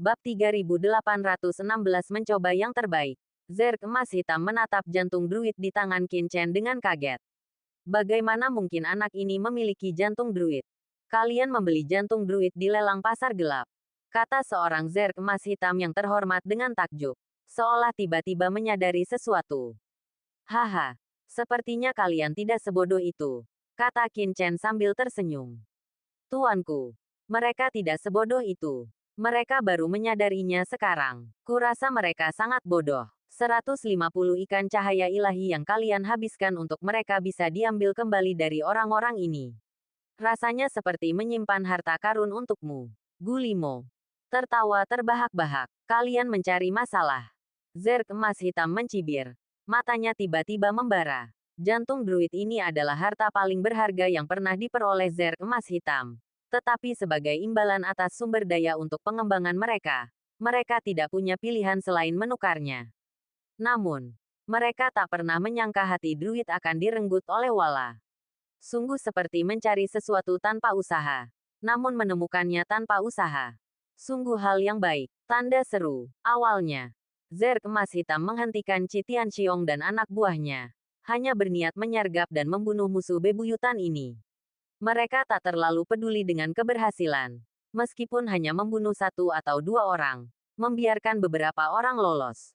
Bab 3816 mencoba yang terbaik. Zerg emas hitam menatap jantung druid di tangan Qin Chen dengan kaget. Bagaimana mungkin anak ini memiliki jantung druid? Kalian membeli jantung druid di lelang pasar gelap, kata seorang Zerg emas hitam yang terhormat dengan takjub, seolah tiba-tiba menyadari sesuatu. Haha, sepertinya kalian tidak sebodoh itu, kata Qin Chen sambil tersenyum. Tuanku, mereka tidak sebodoh itu. Mereka baru menyadarinya sekarang. Kurasa mereka sangat bodoh. 150 ikan cahaya ilahi yang kalian habiskan untuk mereka bisa diambil kembali dari orang-orang ini. Rasanya seperti menyimpan harta karun untukmu. Gulimo tertawa terbahak-bahak. Kalian mencari masalah. Zerg emas hitam mencibir. Matanya tiba-tiba membara. Jantung druid ini adalah harta paling berharga yang pernah diperoleh Zerg emas hitam. Tetapi sebagai imbalan atas sumber daya untuk pengembangan mereka, mereka tidak punya pilihan selain menukarnya. Namun, mereka tak pernah menyangka hati druid akan direnggut oleh Wala. Sungguh seperti mencari sesuatu tanpa usaha, namun menemukannya tanpa usaha. Sungguh hal yang baik, tanda seru. Awalnya, Zerg emas hitam menghentikan Qi Tianxiong dan anak buahnya, hanya berniat menyergap dan membunuh musuh bebuyutan ini. Mereka tak terlalu peduli dengan keberhasilan. Meskipun hanya membunuh 1 atau 2 orang, membiarkan beberapa orang lolos.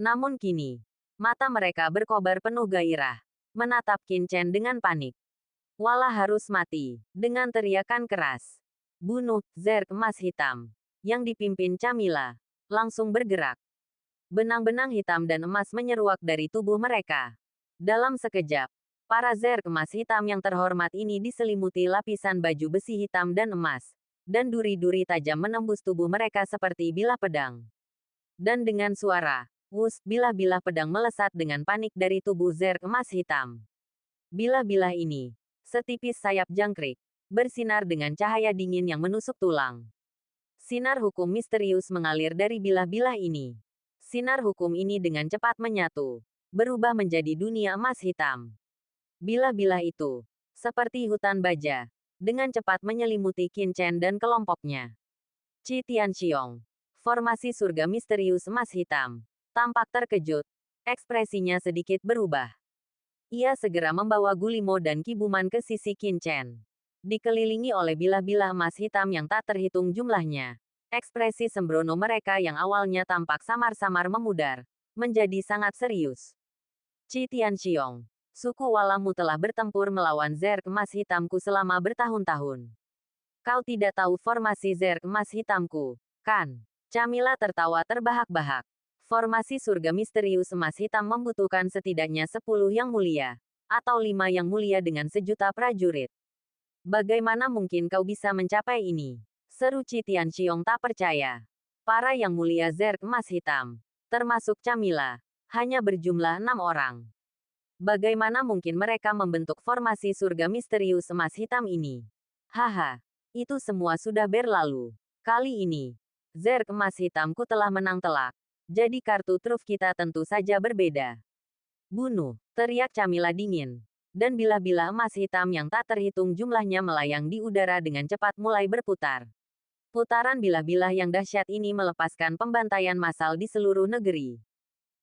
Namun kini, mata mereka berkobar penuh gairah, menatap Qin Chen dengan panik. Wala harus mati, dengan teriakan keras. Bunuh, Zerg emas hitam, yang dipimpin Camilla, langsung bergerak. Benang-benang hitam dan emas menyeruak dari tubuh mereka. Dalam sekejap, para Zerg emas hitam yang terhormat ini diselimuti lapisan baju besi hitam dan emas, dan duri-duri tajam menembus tubuh mereka seperti bilah pedang. Dan dengan suara, wus, bilah-bilah pedang melesat dengan panik dari tubuh Zerg emas hitam. Bilah-bilah ini, setipis sayap jangkrik, bersinar dengan cahaya dingin yang menusuk tulang. Sinar hukum misterius mengalir dari bilah-bilah ini. Sinar hukum ini dengan cepat menyatu, berubah menjadi dunia emas hitam. Bilah-bilah itu, seperti hutan baja, dengan cepat menyelimuti Qin Chen dan kelompoknya. Qi Tianxiong, formasi surga misterius emas hitam, tampak terkejut, ekspresinya sedikit berubah. Ia segera membawa Gulimo dan Kibuman ke sisi Qin Chen. Dikelilingi oleh bilah-bilah emas hitam yang tak terhitung jumlahnya, ekspresi sembrono mereka yang awalnya tampak samar-samar memudar, menjadi sangat serius. Qi Tianxiong, suku Walamu telah bertempur melawan Zerg emas hitamku selama bertahun-tahun. Kau tidak tahu formasi Zerg emas hitamku, kan? Camilla tertawa terbahak-bahak. Formasi surga misterius emas hitam membutuhkan setidaknya 10 yang mulia, atau 5 yang mulia dengan 1.000.000 prajurit. Bagaimana mungkin kau bisa mencapai ini? Seru Qi Tianxiong tak percaya. Para yang mulia Zerg emas hitam, termasuk Camilla, hanya berjumlah 6 orang. Bagaimana mungkin mereka membentuk formasi surga misterius emas hitam ini? Haha, itu semua sudah berlalu. Kali ini, Zerg emas hitamku telah menang telak. Jadi kartu truf kita tentu saja berbeda. Bunuh, teriak Camilla dingin. Dan bilah-bilah emas hitam yang tak terhitung jumlahnya melayang di udara dengan cepat mulai berputar. Putaran bilah-bilah yang dahsyat ini melepaskan pembantaian massal di seluruh negeri.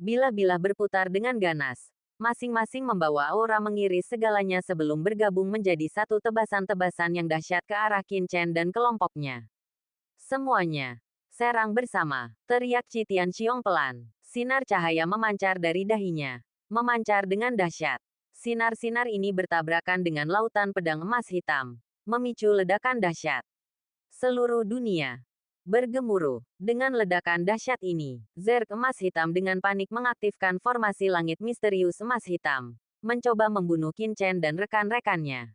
Bilah-bilah berputar dengan ganas. Masing-masing membawa aura mengiris segalanya sebelum bergabung menjadi satu tebasan-tebasan yang dahsyat ke arah Qin Chen dan kelompoknya. Semuanya, serang bersama, teriak Qi Tianxiong pelan. Sinar cahaya memancar dari dahinya. Memancar dengan dahsyat. Sinar-sinar ini bertabrakan dengan lautan pedang emas hitam, memicu ledakan dahsyat. Seluruh dunia bergemuruh. Dengan ledakan dahsyat ini, Zerg emas hitam dengan panik mengaktifkan formasi langit misterius emas hitam, mencoba membunuh Qin Chen dan rekan-rekannya.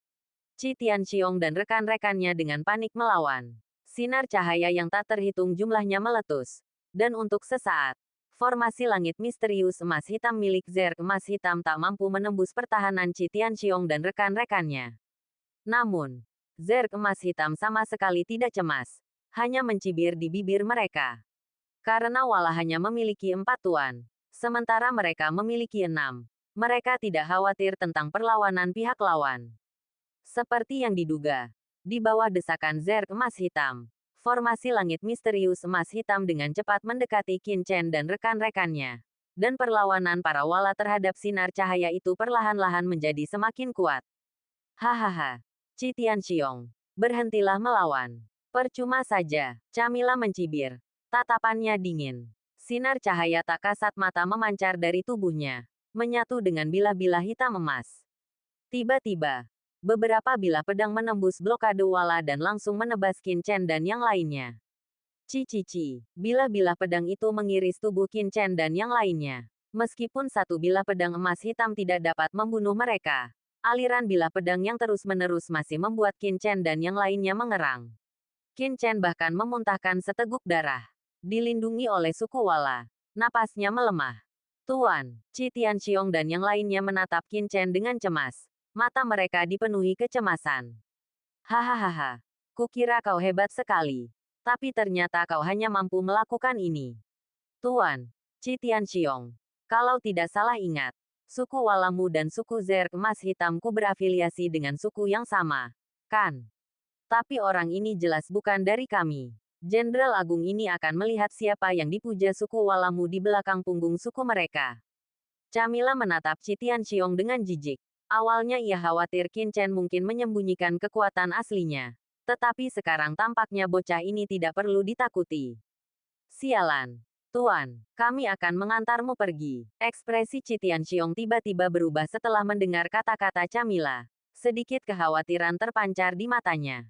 Qi Tianxiong dan rekan-rekannya dengan panik melawan. Sinar cahaya yang tak terhitung jumlahnya meletus. Dan untuk sesaat, formasi langit misterius emas hitam milik Zerg emas hitam tak mampu menembus pertahanan Qi Tianxiong dan rekan-rekannya. Namun, Zerg emas hitam sama sekali tidak cemas. Hanya mencibir di bibir mereka. Karena Wala hanya memiliki 4 tuan, sementara mereka memiliki 6. Mereka tidak khawatir tentang perlawanan pihak lawan. Seperti yang diduga, di bawah desakan Zerg emas hitam, Formasi langit misterius emas hitam dengan cepat mendekati Qin Chen dan rekan-rekannya. Dan perlawanan para wala terhadap sinar cahaya itu perlahan-lahan menjadi semakin kuat. Hahaha. Qi Tianxiong, berhentilah melawan. Percuma saja, Camilla mencibir. Tatapannya dingin. Sinar cahaya tak kasat mata memancar dari tubuhnya, menyatu dengan bilah-bilah hitam emas. Tiba-tiba, beberapa bilah pedang menembus blokade wala dan langsung menebas Qin Chen dan yang lainnya. Cici, bilah-bilah pedang itu mengiris tubuh Qin Chen dan yang lainnya. Meskipun satu bilah pedang emas hitam tidak dapat membunuh mereka, aliran bilah pedang yang terus-menerus masih membuat Qin Chen dan yang lainnya mengerang. Qin Chen bahkan memuntahkan seteguk darah. Dilindungi oleh suku wala, napasnya melemah. Tuan, Qi Tianxiong dan yang lainnya menatap Qin Chen dengan cemas. Mata mereka dipenuhi kecemasan. Hahaha, kukira kau hebat sekali. Tapi ternyata kau hanya mampu melakukan ini. Tuan, Qi Tianxiong, kalau tidak salah ingat, suku Walamu dan suku Zerg Emas Hitamku berafiliasi dengan suku yang sama, kan? Tapi orang ini jelas bukan dari kami. Jenderal Agung ini akan melihat siapa yang dipuja suku Walamu di belakang punggung suku mereka. Camilla menatap Qi Tianxiong dengan jijik. Awalnya ia khawatir Qin Chen mungkin menyembunyikan kekuatan aslinya. Tetapi sekarang tampaknya bocah ini tidak perlu ditakuti. Sialan. Tuan, kami akan mengantarmu pergi. Ekspresi Qi Tianxiong tiba-tiba berubah setelah mendengar kata-kata Camilla. Sedikit kekhawatiran terpancar di matanya.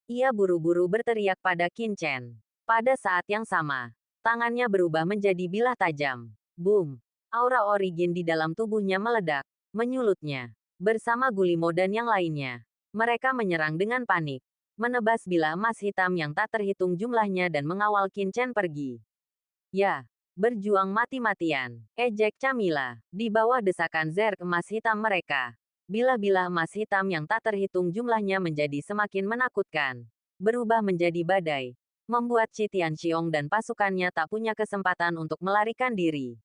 Ia buru-buru berteriak pada Qin Chen. Pada saat yang sama, tangannya berubah menjadi bilah tajam. Boom! Aura origin di dalam tubuhnya meledak, menyulutnya. Bersama Gulimo dan yang lainnya, mereka menyerang dengan panik. Menebas bilah emas hitam yang tak terhitung jumlahnya dan mengawal Qin Chen pergi. Ya, berjuang mati-matian, ejek Camilla, di bawah desakan Zerg emas hitam mereka. Bilah-bilah emas hitam yang tak terhitung jumlahnya menjadi semakin menakutkan. Berubah menjadi badai, membuat Qi Tianxiong dan pasukannya tak punya kesempatan untuk melarikan diri.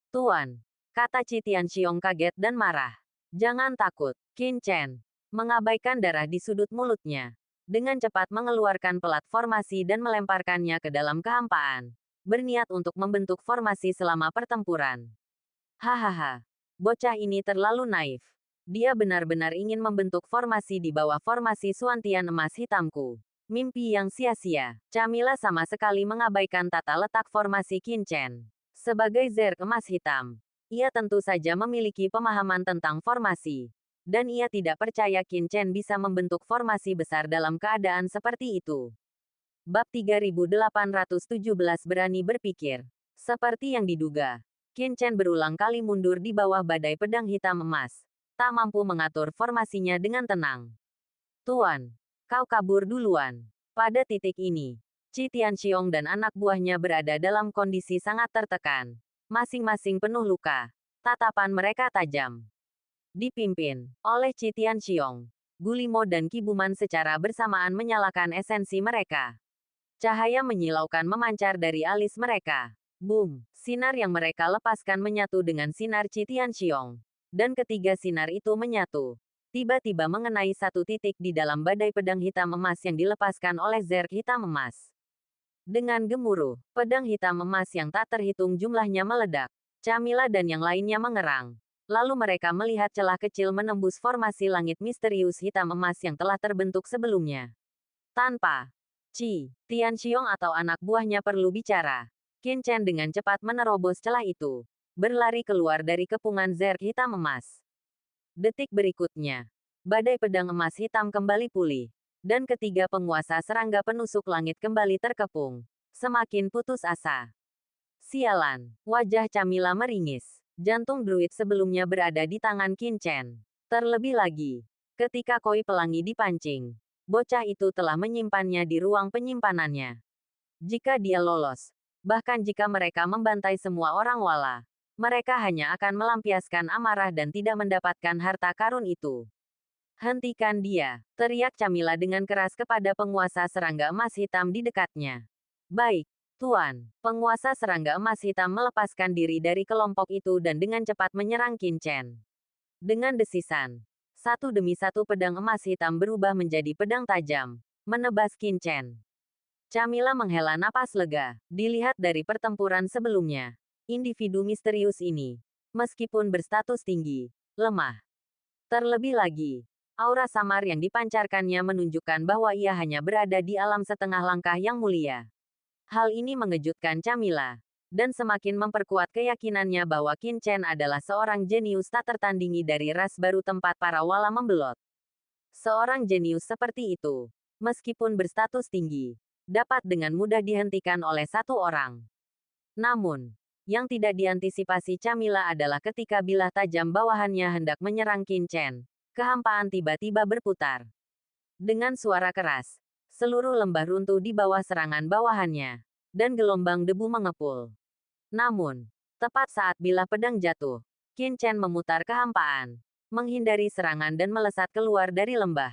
Tuan, kata Qi Tianxiong kaget dan marah. Jangan takut, Qin Chen. Mengabaikan darah di sudut mulutnya. Dengan cepat mengeluarkan pelat formasi dan melemparkannya ke dalam kehampaan. Berniat untuk membentuk formasi selama pertempuran. Hahaha. Bocah ini terlalu naif. Dia benar-benar ingin membentuk formasi di bawah formasi Suantian emas hitamku. Mimpi yang sia-sia. Camilla sama sekali mengabaikan tata letak formasi Qin Chen. Sebagai Zerg emas hitam, ia tentu saja memiliki pemahaman tentang formasi. Dan ia tidak percaya Qin Chen bisa membentuk formasi besar dalam keadaan seperti itu. Bab 3817 berani berpikir. Seperti yang diduga, Qin Chen berulang kali mundur di bawah badai pedang hitam emas. Tak mampu mengatur formasinya dengan tenang. Tuan, kau kabur duluan. Pada titik ini, Qi Tianxiong dan anak buahnya berada dalam kondisi sangat tertekan. Masing-masing penuh luka. Tatapan mereka tajam. Dipimpin oleh Qi Tianxiong, Gulimo dan Kibuman secara bersamaan menyalakan esensi mereka. Cahaya menyilaukan memancar dari alis mereka. Boom! Sinar yang mereka lepaskan menyatu dengan sinar Qi Tianxiong. Dan ketiga sinar itu menyatu. Tiba-tiba mengenai satu titik di dalam badai pedang hitam emas yang dilepaskan oleh Zerg hitam emas. Dengan gemuruh, pedang hitam emas yang tak terhitung jumlahnya meledak. Camilla dan yang lainnya mengerang. Lalu mereka melihat celah kecil menembus formasi langit misterius hitam emas yang telah terbentuk sebelumnya. Tanpa Qi Tianxiong atau anak buahnya perlu bicara, Qin Chen dengan cepat menerobos celah itu. Berlari keluar dari kepungan Zerg hitam emas. Detik berikutnya, badai pedang emas hitam kembali pulih. Dan ketiga penguasa serangga penusuk langit kembali terkepung. Semakin putus asa. Sialan, wajah Camilla meringis. Jantung druid sebelumnya berada di tangan Qin Chen. Terlebih lagi, ketika koi pelangi dipancing, bocah itu telah menyimpannya di ruang penyimpanannya. Jika dia lolos, bahkan jika mereka membantai semua orang wala, mereka hanya akan melampiaskan amarah dan tidak mendapatkan harta karun itu. Hentikan dia, teriak Camilla dengan keras kepada penguasa serangga emas hitam di dekatnya. Baik. Tuan, penguasa serangga emas hitam melepaskan diri dari kelompok itu dan dengan cepat menyerang Qin Chen. Dengan desisan, satu demi satu pedang emas hitam berubah menjadi pedang tajam, menebas Qin Chen. Camilla menghela napas lega. Dilihat dari pertempuran sebelumnya, individu misterius ini, meskipun berstatus tinggi, lemah. Terlebih lagi, aura samar yang dipancarkannya menunjukkan bahwa ia hanya berada di alam setengah langkah yang mulia. Hal ini mengejutkan Camilla, dan semakin memperkuat keyakinannya bahwa Qin Chen adalah seorang jenius tak tertandingi dari ras baru tempat para wala membelot. Seorang jenius seperti itu, meskipun berstatus tinggi, dapat dengan mudah dihentikan oleh satu orang. Namun, yang tidak diantisipasi Camilla adalah ketika bilah tajam bawahannya hendak menyerang Qin Chen, kehampaan tiba-tiba berputar. Dengan suara keras, seluruh lembah runtuh di bawah serangan bawahannya, dan gelombang debu mengepul. Namun, tepat saat bilah pedang jatuh, Qin Chen memutar kehampaan, menghindari serangan dan melesat keluar dari lembah.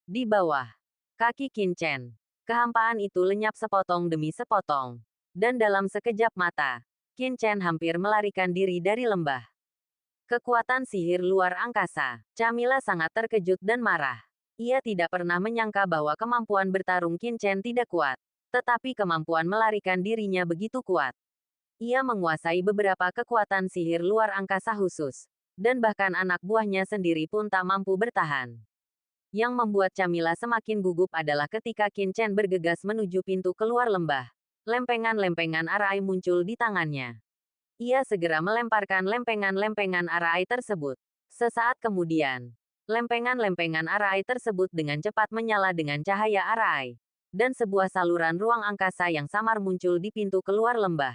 Di bawah kaki Qin Chen, kehampaan itu lenyap sepotong demi sepotong. Dan dalam sekejap mata, Qin Chen hampir melarikan diri dari lembah. Kekuatan sihir luar angkasa. Camilla sangat terkejut dan marah. Ia tidak pernah menyangka bahwa kemampuan bertarung Qin Chen tidak kuat. Tetapi kemampuan melarikan dirinya begitu kuat. Ia menguasai beberapa kekuatan sihir luar angkasa khusus. Dan bahkan anak buahnya sendiri pun tak mampu bertahan. Yang membuat Camilla semakin gugup adalah ketika Qin Chen bergegas menuju pintu keluar lembah. Lempengan-lempengan arai muncul di tangannya. Ia segera melemparkan lempengan-lempengan arai tersebut. Sesaat kemudian, lempengan-lempengan arai tersebut dengan cepat menyala dengan cahaya arai. Dan sebuah saluran ruang angkasa yang samar muncul di pintu keluar lembah.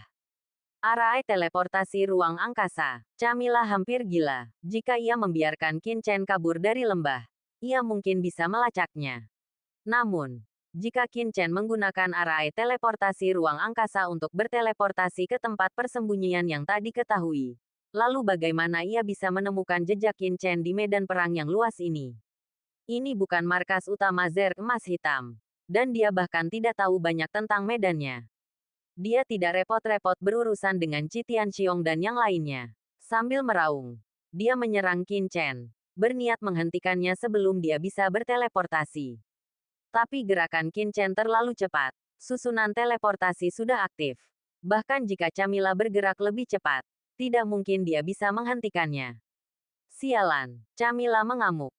Arai teleportasi ruang angkasa. Camilla hampir gila. Jika ia membiarkan Qin Chen kabur dari lembah, ia mungkin bisa melacaknya. Namun, jika Qin Chen menggunakan arai teleportasi ruang angkasa untuk berteleportasi ke tempat persembunyian yang tak diketahui, lalu bagaimana ia bisa menemukan jejak Qin Chen di medan perang yang luas ini? Ini bukan markas utama Zerg Emas Hitam, dan dia bahkan tidak tahu banyak tentang medannya. Dia tidak repot-repot berurusan dengan Qi Tianxiong dan yang lainnya. Sambil meraung, dia menyerang Qin Chen, berniat menghentikannya sebelum dia bisa berteleportasi. Tapi gerakan Qin Chen terlalu cepat. Susunan teleportasi sudah aktif. Bahkan jika Camilla bergerak lebih cepat, tidak mungkin dia bisa menghentikannya. Sialan, Camilla mengamuk.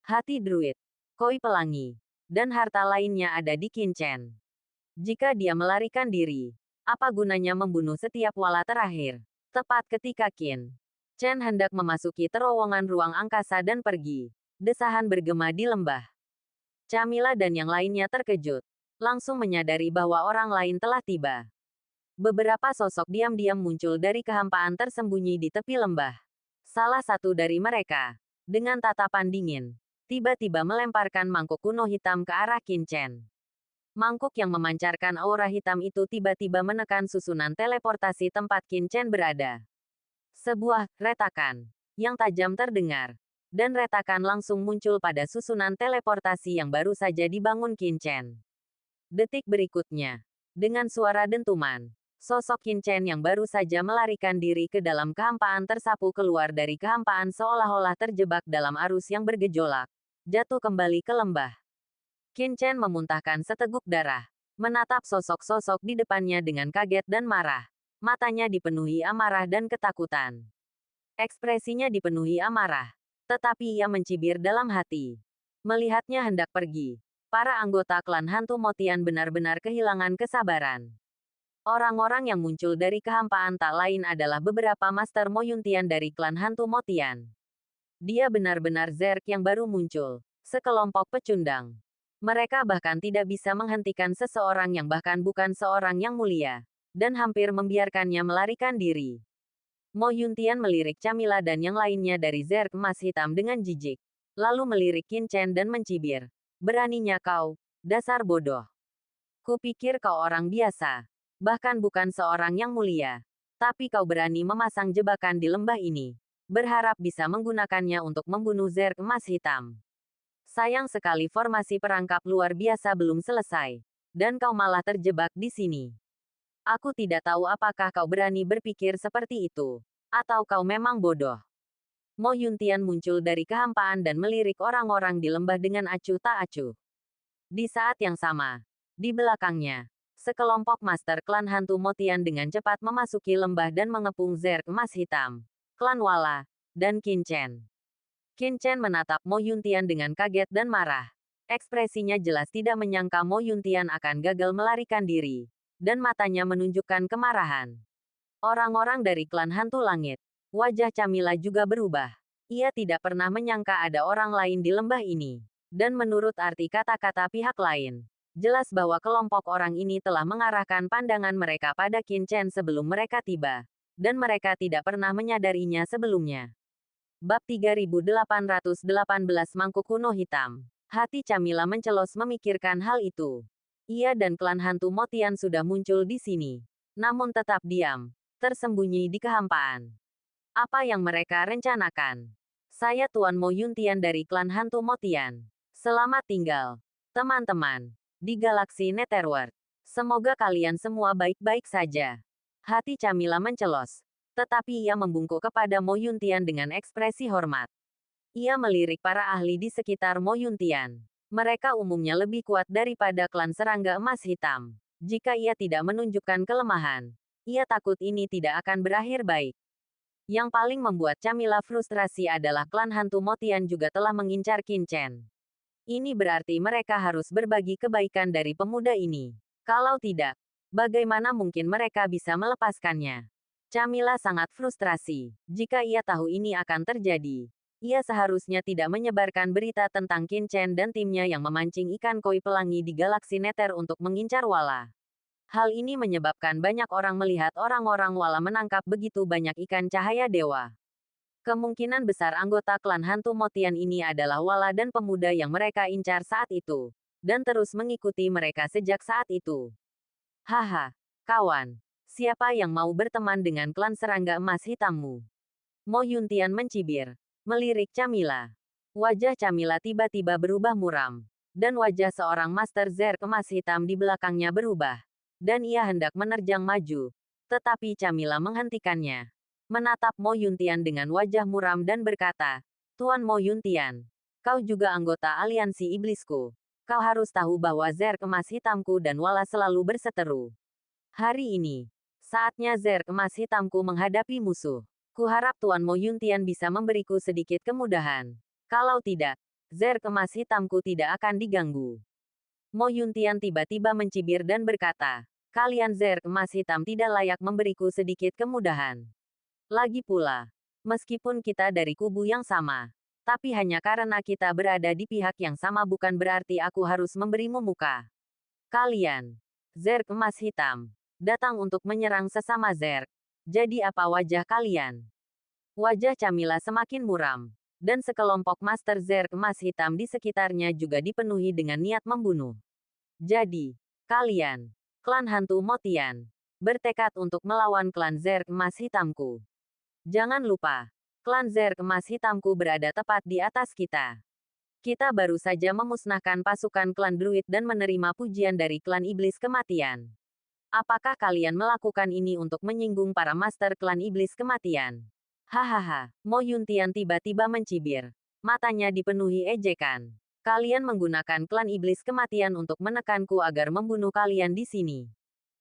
Hati druid, koi pelangi, dan harta lainnya ada di Qin Chen. Jika dia melarikan diri, apa gunanya membunuh setiap wala terakhir? Tepat ketika Qin Chen hendak memasuki terowongan ruang angkasa dan pergi, desahan bergema di lembah. Camilla dan yang lainnya terkejut, langsung menyadari bahwa orang lain telah tiba. Beberapa sosok diam-diam muncul dari kehampaan tersembunyi di tepi lembah. Salah satu dari mereka, dengan tatapan dingin, tiba-tiba melemparkan mangkuk kuno hitam ke arah Qin Chen. Mangkuk yang memancarkan aura hitam itu tiba-tiba menekan susunan teleportasi tempat Qin Chen berada. Sebuah retakan yang tajam terdengar, dan retakan langsung muncul pada susunan teleportasi yang baru saja dibangun Qin Chen. Detik berikutnya, dengan suara dentuman, sosok Qin Chen yang baru saja melarikan diri ke dalam kehampaan tersapu keluar dari kehampaan seolah-olah terjebak dalam arus yang bergejolak, jatuh kembali ke lembah. Qin Chen memuntahkan seteguk darah, menatap sosok-sosok di depannya dengan kaget dan marah. Matanya dipenuhi amarah dan ketakutan. Ekspresinya dipenuhi amarah, tetapi ia mencibir dalam hati. Melihatnya hendak pergi, para anggota klan hantu Motian benar-benar kehilangan kesabaran. Orang-orang yang muncul dari kehampaan tak lain adalah beberapa Master Mo Yuntian dari klan hantu Motian. Dia benar-benar Zerg yang baru muncul, sekelompok pecundang. Mereka bahkan tidak bisa menghentikan seseorang yang bahkan bukan seorang yang mulia, dan hampir membiarkannya melarikan diri. Mo Yuntian melirik Camilla dan yang lainnya dari Zerg Emas Hitam dengan jijik, lalu melirik Qin Chen dan mencibir. Beraninya kau, dasar bodoh. Kupikir kau orang biasa, bahkan bukan seorang yang mulia. Tapi kau berani memasang jebakan di lembah ini, berharap bisa menggunakannya untuk membunuh Zerg Emas Hitam. Sayang sekali formasi perangkap luar biasa belum selesai, dan kau malah terjebak di sini. Aku tidak tahu apakah kau berani berpikir seperti itu, atau kau memang bodoh. Mo Yuntian muncul dari kehampaan dan melirik orang-orang di lembah dengan acuh tak acuh. Di saat yang sama, Di belakangnya, sekelompok master klan hantu Motian dengan cepat memasuki lembah dan mengepung Zerg emas hitam, klan Wala, dan Qin Chen. Qin Chen menatap Mo Yuntian dengan kaget dan marah. Ekspresinya jelas tidak menyangka Mo Yuntian akan gagal melarikan diri, dan matanya menunjukkan kemarahan. Orang-orang dari klan hantu langit. Wajah Camilla juga berubah. Ia tidak pernah menyangka ada orang lain di lembah ini. Dan menurut arti kata-kata pihak lain, jelas bahwa kelompok orang ini telah mengarahkan pandangan mereka pada Qin Chen sebelum mereka tiba. Dan mereka tidak pernah menyadarinya sebelumnya. Bab 3818 Mangkuk Kuno Hitam. Hati Camilla mencelos memikirkan hal itu. Ia dan klan hantu Motian sudah muncul di sini. Namun tetap diam, tersembunyi di kehampaan. Apa yang mereka rencanakan? Saya Tuan Mo Yuntian dari klan hantu Motian. Selamat tinggal, teman-teman, di galaksi Netherworld. Semoga kalian semua baik-baik saja. Hati Camilla mencelos. Tetapi ia membungkuk kepada Mo Yuntian dengan ekspresi hormat. Ia melirik para ahli di sekitar Mo Yuntian. Mereka umumnya lebih kuat daripada klan serangga emas hitam. Jika ia tidak menunjukkan kelemahan, ia takut ini tidak akan berakhir baik. Yang paling membuat Camilla frustrasi adalah klan hantu Motian juga telah mengincar Qin Chen. Ini berarti mereka harus berbagi kebaikan dari pemuda ini. Kalau tidak, bagaimana mungkin mereka bisa melepaskannya? Camilla sangat frustrasi. Jika ia tahu ini akan terjadi, ia seharusnya tidak menyebarkan berita tentang Qin Chen dan timnya yang memancing ikan koi pelangi di galaksi Nether untuk mengincar Wala. Hal ini menyebabkan banyak orang melihat orang-orang Wala menangkap begitu banyak ikan cahaya dewa. Kemungkinan besar anggota klan hantu Motian ini adalah Wala dan pemuda yang mereka incar saat itu, dan terus mengikuti mereka sejak saat itu. Haha, kawan. Siapa yang mau berteman dengan klan serangga emas hitammu? Mo Yuntian mencibir, melirik Camilla. Wajah Camilla tiba-tiba berubah muram, dan wajah seorang master Zerg emas hitam di belakangnya berubah. Dan ia hendak menerjang maju. Tetapi Camilla menghentikannya. Menatap Mo Yuntian dengan wajah muram dan berkata, Tuan Mo Yuntian, kau juga anggota aliansi iblisku. Kau harus tahu bahwa Zerg emas hitamku dan Wala selalu berseteru. Hari ini, saatnya Zerg emas hitamku menghadapi musuh. Kuharap Tuan Mo Yuntian bisa memberiku sedikit kemudahan. Kalau tidak, Zerg emas hitamku tidak akan diganggu. Mo Yuntian tiba-tiba mencibir dan berkata, kalian Zerg emas hitam tidak layak memberiku sedikit kemudahan. Lagi pula, meskipun kita dari kubu yang sama, tapi hanya karena kita berada di pihak yang sama bukan berarti aku harus memberimu muka. Kalian, Zerg emas hitam, datang untuk menyerang sesama Zerg. Jadi apa wajah kalian? Wajah Camilla semakin muram, dan sekelompok master Zerg emas hitam di sekitarnya juga dipenuhi dengan niat membunuh. Jadi, kalian, klan hantu Motian, bertekad untuk melawan klan Zerg emas hitamku. Jangan lupa, klan Zerg emas hitamku berada tepat di atas kita. Kita baru saja memusnahkan pasukan klan Druid dan menerima pujian dari klan iblis kematian. Apakah kalian melakukan ini untuk menyinggung para master klan iblis kematian? Hahaha, Mo Yuntian tiba-tiba mencibir. Matanya dipenuhi ejekan. Kalian menggunakan klan iblis kematian untuk menekanku agar membunuh kalian di sini.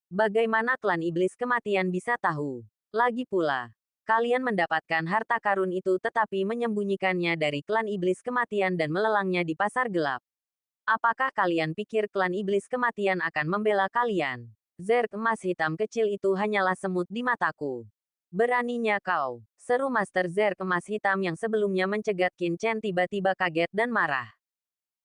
Bagaimana klan iblis kematian bisa tahu? Lagi pula, kalian mendapatkan harta karun itu tetapi menyembunyikannya dari klan iblis kematian dan melelangnya di pasar gelap. Apakah kalian pikir klan iblis kematian akan membela kalian? Zerg emas hitam kecil itu hanyalah semut di mataku. Beraninya kau, seru Master Zerg emas hitam yang sebelumnya mencegat Qin Chen tiba-tiba kaget dan marah.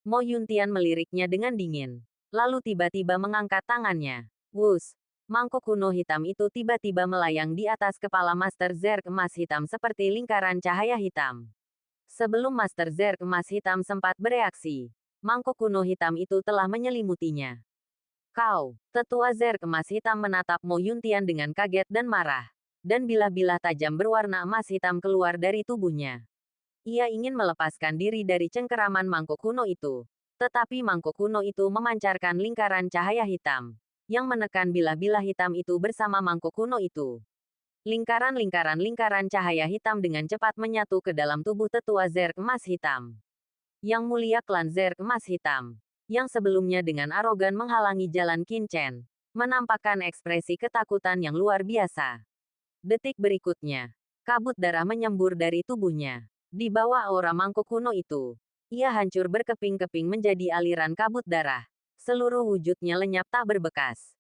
Mo Yuntian meliriknya dengan dingin. Lalu tiba-tiba mengangkat tangannya. Wus! Mangkuk kuno hitam itu tiba-tiba melayang di atas kepala Master Zerg emas hitam seperti lingkaran cahaya hitam. Sebelum Master Zerg emas hitam sempat bereaksi, mangkuk kuno hitam itu telah menyelimutinya. Kau, tetua Zerg emas hitam menatap Mo Yuntian dengan kaget dan marah. Dan bilah-bilah tajam berwarna emas hitam keluar dari tubuhnya. Ia ingin melepaskan diri dari cengkeraman mangkuk kuno itu. Tetapi mangkuk kuno itu memancarkan lingkaran cahaya hitam, yang menekan bilah-bilah hitam itu bersama mangkuk kuno itu. Lingkaran-lingkaran cahaya hitam dengan cepat menyatu ke dalam tubuh tetua Zerg emas hitam. Yang mulia klan Zerg emas hitam. yang sebelumnya dengan arogan menghalangi jalan Qin Chen, menampakkan ekspresi ketakutan yang luar biasa. Detik berikutnya, kabut darah menyembur dari tubuhnya. Di bawah aura mangkuk kuno itu, ia hancur berkeping-keping menjadi aliran kabut darah. Seluruh wujudnya lenyap tak berbekas.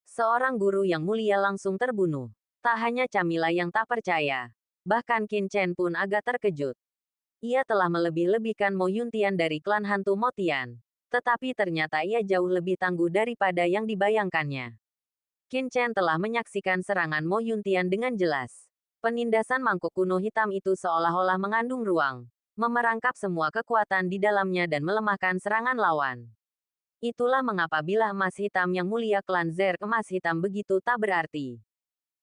Seorang guru yang mulia langsung terbunuh. Tak hanya Camilla yang tak percaya. Bahkan Qin Chen pun agak terkejut. Ia telah melebih-lebihkan Mo Yuntian dari klan hantu Motian. Tetapi ternyata ia jauh lebih tangguh daripada yang dibayangkannya. Qin Chen telah menyaksikan serangan Mo Yuntian dengan jelas. Penindasan mangkuk kuno hitam itu seolah-olah mengandung ruang, memerangkap semua kekuatan di dalamnya dan melemahkan serangan lawan. Itulah mengapa bilah emas hitam yang mulia klan Zerg emas hitam begitu tak berarti.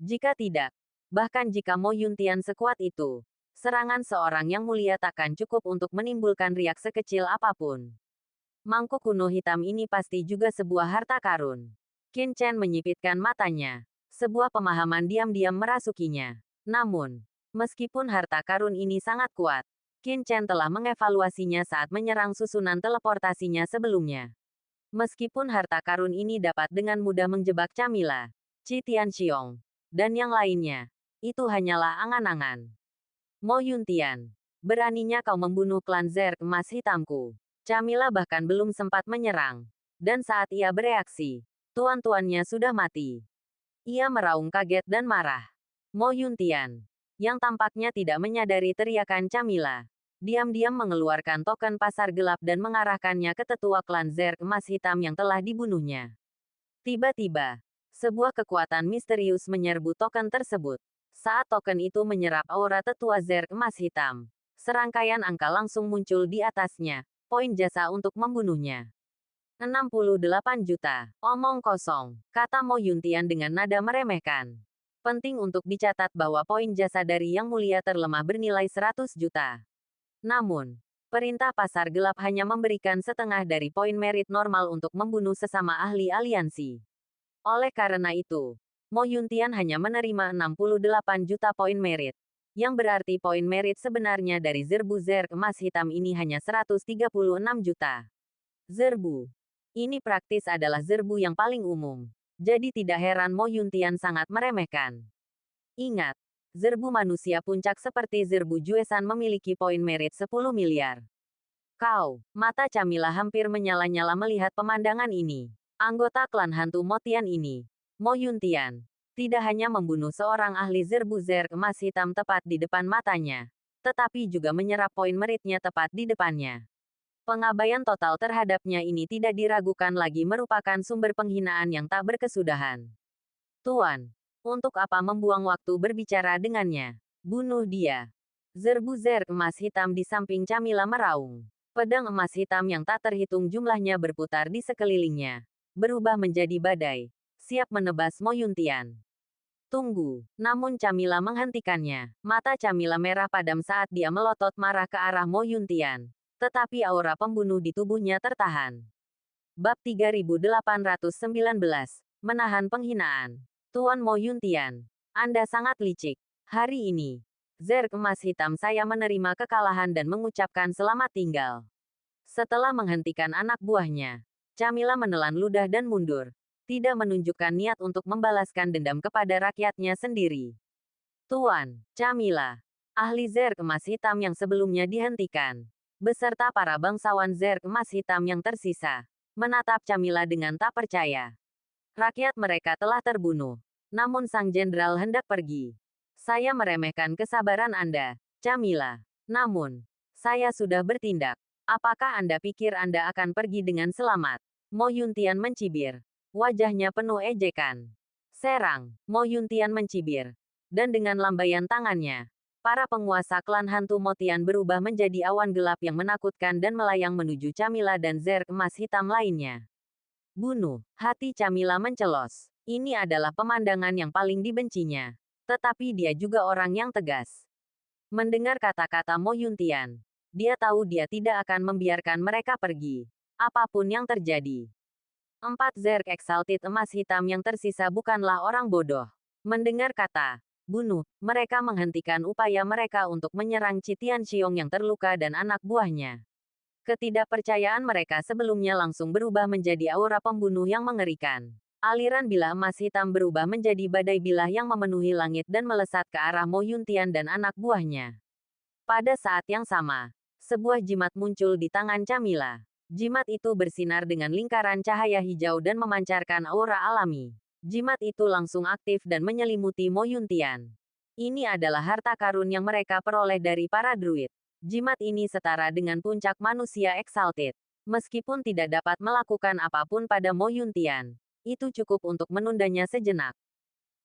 Jika tidak, bahkan jika Mo Yuntian sekuat itu, serangan seorang yang mulia takkan cukup untuk menimbulkan riak sekecil apapun. Mangkuk kuno hitam ini pasti juga sebuah harta karun. Qin Chen menyipitkan matanya. Sebuah pemahaman diam-diam merasukinya. Namun, meskipun harta karun ini sangat kuat, Qin Chen telah mengevaluasinya saat menyerang susunan teleportasinya sebelumnya. Meskipun harta karun ini dapat dengan mudah menjebak Camilla, Qi Tianxiong, dan yang lainnya, itu hanyalah angan-angan. Mo Yuntian, beraninya kau membunuh klan Zerg emas hitamku. Camilla bahkan belum sempat menyerang. Dan saat ia bereaksi, tuan-tuannya sudah mati. Ia meraung kaget dan marah. Mo Yuntian, yang tampaknya tidak menyadari teriakan Camilla, diam-diam mengeluarkan token pasar gelap dan mengarahkannya ke tetua klan Zerg emas hitam yang telah dibunuhnya. Tiba-tiba, sebuah kekuatan misterius menyerbu token tersebut. Saat token itu menyerap aura tetua Zerg emas hitam, serangkaian angka langsung muncul di atasnya, poin jasa untuk membunuhnya. 68 juta. Omong kosong, kata Mo Yuntian dengan nada meremehkan. Penting untuk dicatat bahwa poin jasa dari Yang Mulia terlemah bernilai 100 juta. Namun, perintah pasar gelap hanya memberikan setengah dari poin merit normal untuk membunuh sesama ahli aliansi. Oleh karena itu, Mo Yuntian hanya menerima 68 juta poin merit. Yang berarti poin merit sebenarnya dari Zerbu Zerg emas hitam ini hanya 136 juta. Zerbu. Ini praktis adalah Zerbu yang paling umum. Jadi tidak heran Mo Yuntian sangat meremehkan. Ingat, Zerbu manusia puncak seperti Zerbu Juesan memiliki poin merit 10 miliar. Kau, mata Camilla hampir menyala-nyala melihat pemandangan ini. Anggota klan hantu Motian ini, Mo Yuntian, tidak hanya membunuh seorang ahli Zerbu Zerg emas hitam tepat di depan matanya, tetapi juga menyerap poin meritnya tepat di depannya. Pengabaian total terhadapnya ini tidak diragukan lagi merupakan sumber penghinaan yang tak berkesudahan. Tuan, untuk apa membuang waktu berbicara dengannya? Bunuh dia. Zerbu Zerg emas hitam di samping Camilla meraung. Pedang emas hitam yang tak terhitung jumlahnya berputar di sekelilingnya, berubah menjadi badai, siap menebas Mo Yuntian. Tunggu, namun Camilla menghentikannya. Mata Camilla merah padam saat dia melotot marah ke arah Mo Yuntian. Tetapi aura pembunuh di tubuhnya tertahan. Bab 3819, Menahan Penghinaan. Tuan Mo Yuntian, Anda sangat licik. Hari ini, Zerg emas hitam saya menerima kekalahan dan mengucapkan selamat tinggal. Setelah menghentikan anak buahnya, Camilla menelan ludah dan mundur. Tidak menunjukkan niat untuk membalaskan dendam kepada rakyatnya sendiri. Tuan, Camilla, ahli Zerg emas hitam yang sebelumnya dihentikan, beserta para bangsawan Zerg emas hitam yang tersisa, menatap Camilla dengan tak percaya. Rakyat mereka telah terbunuh. Namun sang jenderal hendak pergi. Saya meremehkan kesabaran Anda, Camilla. Namun, saya sudah bertindak. Apakah Anda pikir Anda akan pergi dengan selamat? Mo Yuntian mencibir. Wajahnya penuh ejekan. Serang, Mo Yuntian mencibir. Dan dengan lambaian tangannya, para penguasa klan hantu Motian berubah menjadi awan gelap yang menakutkan dan melayang menuju Camilla dan Zerg emas hitam lainnya. Bunuh. Hati Camilla mencelos. Ini adalah pemandangan yang paling dibencinya. Tetapi dia juga orang yang tegas. Mendengar kata-kata Mo Yuntian, dia tahu dia tidak akan membiarkan mereka pergi. Apapun yang terjadi. 4 Zerg Exalted emas hitam yang tersisa bukanlah orang bodoh. Mendengar kata bunuh, mereka menghentikan upaya mereka untuk menyerang Qi Tianxiong yang terluka dan anak buahnya. Ketidakpercayaan mereka sebelumnya langsung berubah menjadi aura pembunuh yang mengerikan. Aliran bilah emas hitam berubah menjadi badai bilah yang memenuhi langit dan melesat ke arah Mo Yuntian dan anak buahnya. Pada saat yang sama, sebuah jimat muncul di tangan Camilla. Jimat itu bersinar dengan lingkaran cahaya hijau dan memancarkan aura alami. Jimat itu langsung aktif dan menyelimuti Mo Yuntian. Ini adalah harta karun yang mereka peroleh dari para druid. Jimat ini setara dengan puncak manusia exalted. Meskipun tidak dapat melakukan apapun pada Mo Yuntian, itu cukup untuk menundanya sejenak.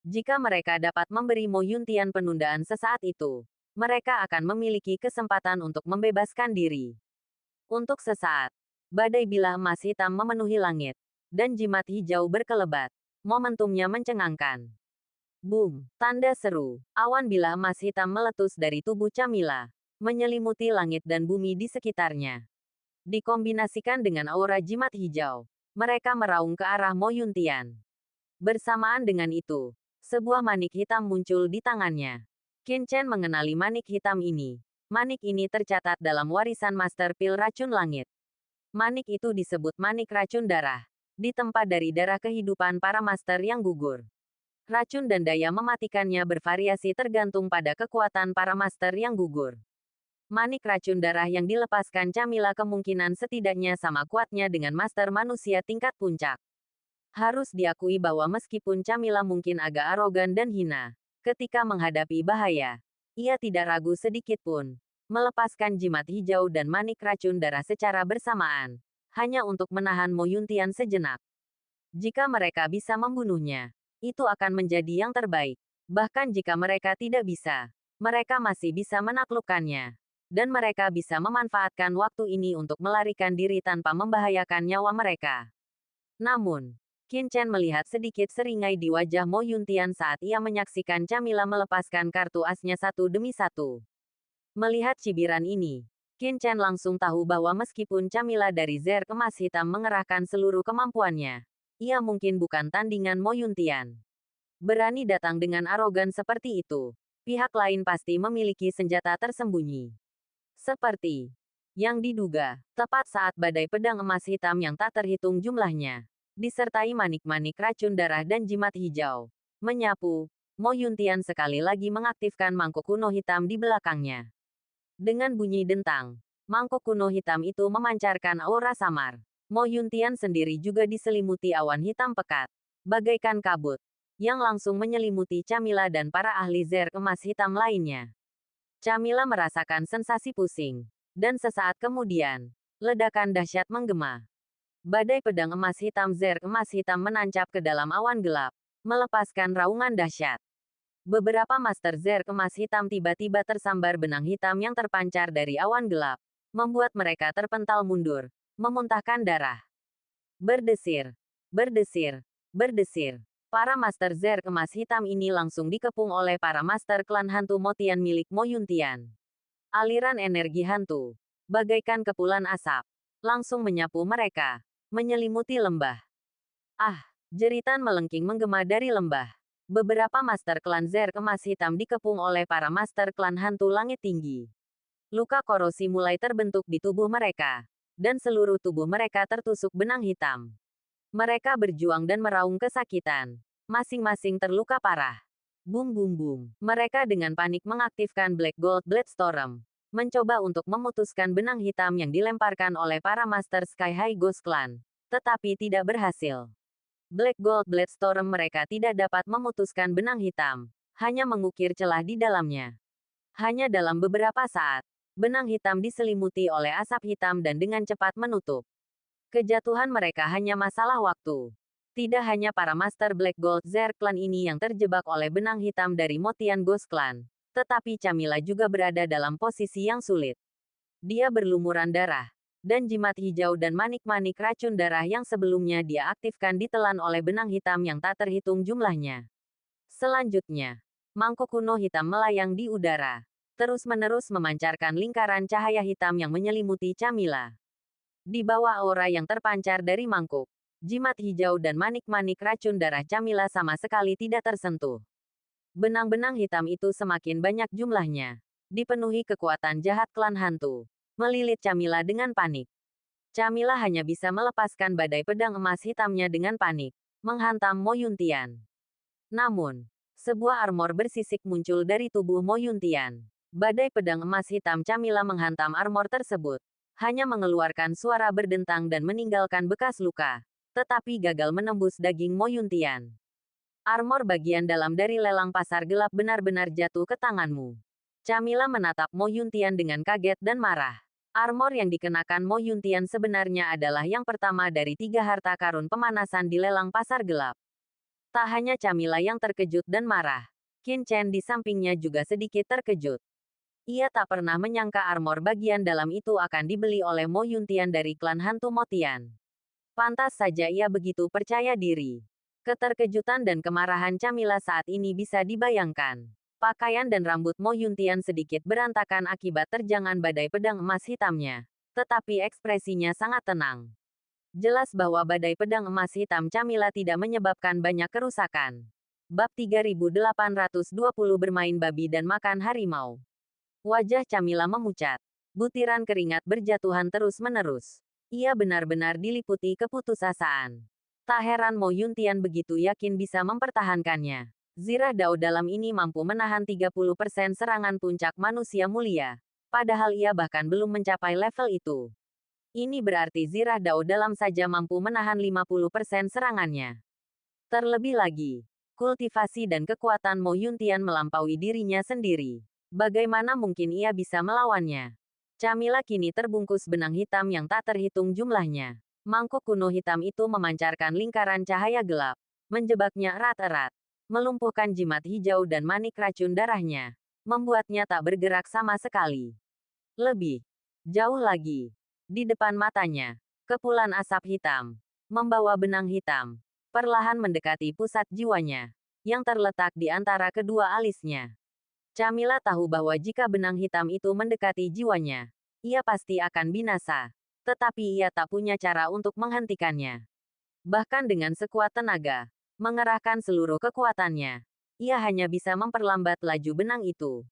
Jika mereka dapat memberi Mo Yuntian penundaan sesaat itu, mereka akan memiliki kesempatan untuk membebaskan diri. Untuk sesaat, badai bilah emas hitam memenuhi langit, dan jimat hijau berkelebat. Momentumnya mencengangkan. Boom! Tanda seru. Awan bilah emas hitam meletus dari tubuh Camilla, menyelimuti langit dan bumi di sekitarnya. Dikombinasikan dengan aura jimat hijau, mereka meraung ke arah Mo Yuntian. Bersamaan dengan itu, sebuah manik hitam muncul di tangannya. Qin Chen mengenali manik hitam ini. Manik ini tercatat dalam warisan Master Pil Racun Langit. Manik itu disebut manik racun darah, ditempa dari darah kehidupan para master yang gugur. Racun dan daya mematikannya bervariasi tergantung pada kekuatan para master yang gugur. Manik racun darah yang dilepaskan Camilla kemungkinan setidaknya sama kuatnya dengan master manusia tingkat puncak. Harus diakui bahwa meskipun Camilla mungkin agak arogan dan hina, ketika menghadapi bahaya, ia tidak ragu sedikit pun. Melepaskan jimat hijau dan manik racun darah secara bersamaan, hanya untuk menahan Mo Yuntian sejenak. Jika mereka bisa membunuhnya, itu akan menjadi yang terbaik. Bahkan jika mereka tidak bisa, mereka masih bisa menaklukkannya. Dan mereka bisa memanfaatkan waktu ini untuk melarikan diri tanpa membahayakan nyawa mereka. Namun, Qin Chen melihat sedikit seringai di wajah Mo Yuntian saat ia menyaksikan Camilla melepaskan kartu asnya satu demi satu. Melihat cibiran ini, Qin Chen langsung tahu bahwa meskipun Camilla dari Zerk Emas Hitam mengerahkan seluruh kemampuannya, ia mungkin bukan tandingan Mo Yuntian. Berani datang dengan arogan seperti itu, pihak lain pasti memiliki senjata tersembunyi. Seperti yang diduga, tepat saat badai pedang emas hitam yang tak terhitung jumlahnya, disertai manik-manik racun darah dan jimat hijau, menyapu, Mo Yuntian sekali lagi mengaktifkan mangkuk kuno hitam di belakangnya. Dengan bunyi dentang, mangkuk kuno hitam itu memancarkan aura samar. Mo Yuntian sendiri juga diselimuti awan hitam pekat, bagaikan kabut, yang langsung menyelimuti Camilla dan para ahli Zerk emas hitam lainnya. Camilla merasakan sensasi pusing, dan sesaat kemudian, ledakan dahsyat menggema. Badai pedang emas hitam Zerk emas hitam menancap ke dalam awan gelap, melepaskan raungan dahsyat. Beberapa master Zerk emas hitam tiba-tiba tersambar benang hitam yang terpancar dari awan gelap, membuat mereka terpental mundur, memuntahkan darah. Berdesir, berdesir, berdesir. Para master Zerk emas hitam ini langsung dikepung oleh para master klan hantu Motian milik Mo Yuntian. Aliran energi hantu, bagaikan kepulan asap, langsung menyapu mereka, menyelimuti lembah. Ah, jeritan melengking menggema dari lembah. Beberapa master klan Zerk emas hitam dikepung oleh para master klan hantu langit tinggi. Luka korosi mulai terbentuk di tubuh mereka, dan seluruh tubuh mereka tertusuk benang hitam. Mereka berjuang dan meraung kesakitan. Masing-masing terluka parah. Boom boom boom. Mereka dengan panik mengaktifkan Black Gold Blade Storm, mencoba untuk memutuskan benang hitam yang dilemparkan oleh para Master Sky High Ghost Clan, tetapi tidak berhasil. Black Gold Blade Storm mereka tidak dapat memutuskan benang hitam, hanya mengukir celah di dalamnya. Hanya dalam beberapa saat, benang hitam diselimuti oleh asap hitam dan dengan cepat menutup. Kejatuhan mereka hanya masalah waktu. Tidak hanya para Master Black Gold Zerk Clan ini yang terjebak oleh benang hitam dari Motian Ghost Clan, tetapi Camilla juga berada dalam posisi yang sulit. Dia berlumuran darah, dan jimat hijau dan manik-manik racun darah yang sebelumnya dia aktifkan ditelan oleh benang hitam yang tak terhitung jumlahnya. Selanjutnya, mangkuk kuno hitam melayang di udara, terus-menerus memancarkan lingkaran cahaya hitam yang menyelimuti Camilla. Di bawah aura yang terpancar dari mangkuk, jimat hijau dan manik-manik racun darah Camilla sama sekali tidak tersentuh. Benang-benang hitam itu semakin banyak jumlahnya, dipenuhi kekuatan jahat klan hantu. Melilit Camilla dengan panik. Camilla hanya bisa melepaskan badai pedang emas hitamnya dengan panik, menghantam Mo Yuntian. Namun, sebuah armor bersisik muncul dari tubuh Mo Yuntian. Badai pedang emas hitam Camilla menghantam armor tersebut, hanya mengeluarkan suara berdentang dan meninggalkan bekas luka, tetapi gagal menembus daging Mo Yuntian. Armor bagian dalam dari lelang pasar gelap benar-benar jatuh ke tanganmu. Camilla menatap Mo Yuntian dengan kaget dan marah. Armor yang dikenakan Mo Yuntian sebenarnya adalah yang pertama dari 3 harta karun pemanasan di lelang pasar gelap. Tak hanya Camilla yang terkejut dan marah, Qin Chen di sampingnya juga sedikit terkejut. Ia tak pernah menyangka armor bagian dalam itu akan dibeli oleh Mo Yuntian dari klan hantu Motian. Pantas saja ia begitu percaya diri. Keterkejutan dan kemarahan Camilla saat ini bisa dibayangkan. Pakaian dan rambut Mo Yuntian sedikit berantakan akibat terjangan badai pedang emas hitamnya. Tetapi ekspresinya sangat tenang. Jelas bahwa badai pedang emas hitam Camilla tidak menyebabkan banyak kerusakan. Bab 3820 bermain babi dan makan harimau. Wajah Camilla memucat. Butiran keringat berjatuhan terus-menerus. Ia benar-benar diliputi keputusasaan. Tak heran Mo Yuntian begitu yakin bisa mempertahankannya. Zirah Dao dalam ini mampu menahan 30% serangan puncak manusia mulia. Padahal ia bahkan belum mencapai level itu. Ini berarti Zirah Dao dalam saja mampu menahan 50% serangannya. Terlebih lagi, kultivasi dan kekuatan Mo Yuntian melampaui dirinya sendiri. Bagaimana mungkin ia bisa melawannya? Camilla kini terbungkus benang hitam yang tak terhitung jumlahnya. Mangkuk kuno hitam itu memancarkan lingkaran cahaya gelap, menjebaknya erat-erat, melumpuhkan jimat hijau dan manik racun darahnya, membuatnya tak bergerak sama sekali. Lebih jauh lagi, di depan matanya, kepulan asap hitam, membawa benang hitam, perlahan mendekati pusat jiwanya, yang terletak di antara kedua alisnya. Camilla tahu bahwa jika benang hitam itu mendekati jiwanya, ia pasti akan binasa. Tetapi ia tak punya cara untuk menghentikannya. Bahkan dengan sekuat tenaga, mengerahkan seluruh kekuatannya, ia hanya bisa memperlambat laju benang itu.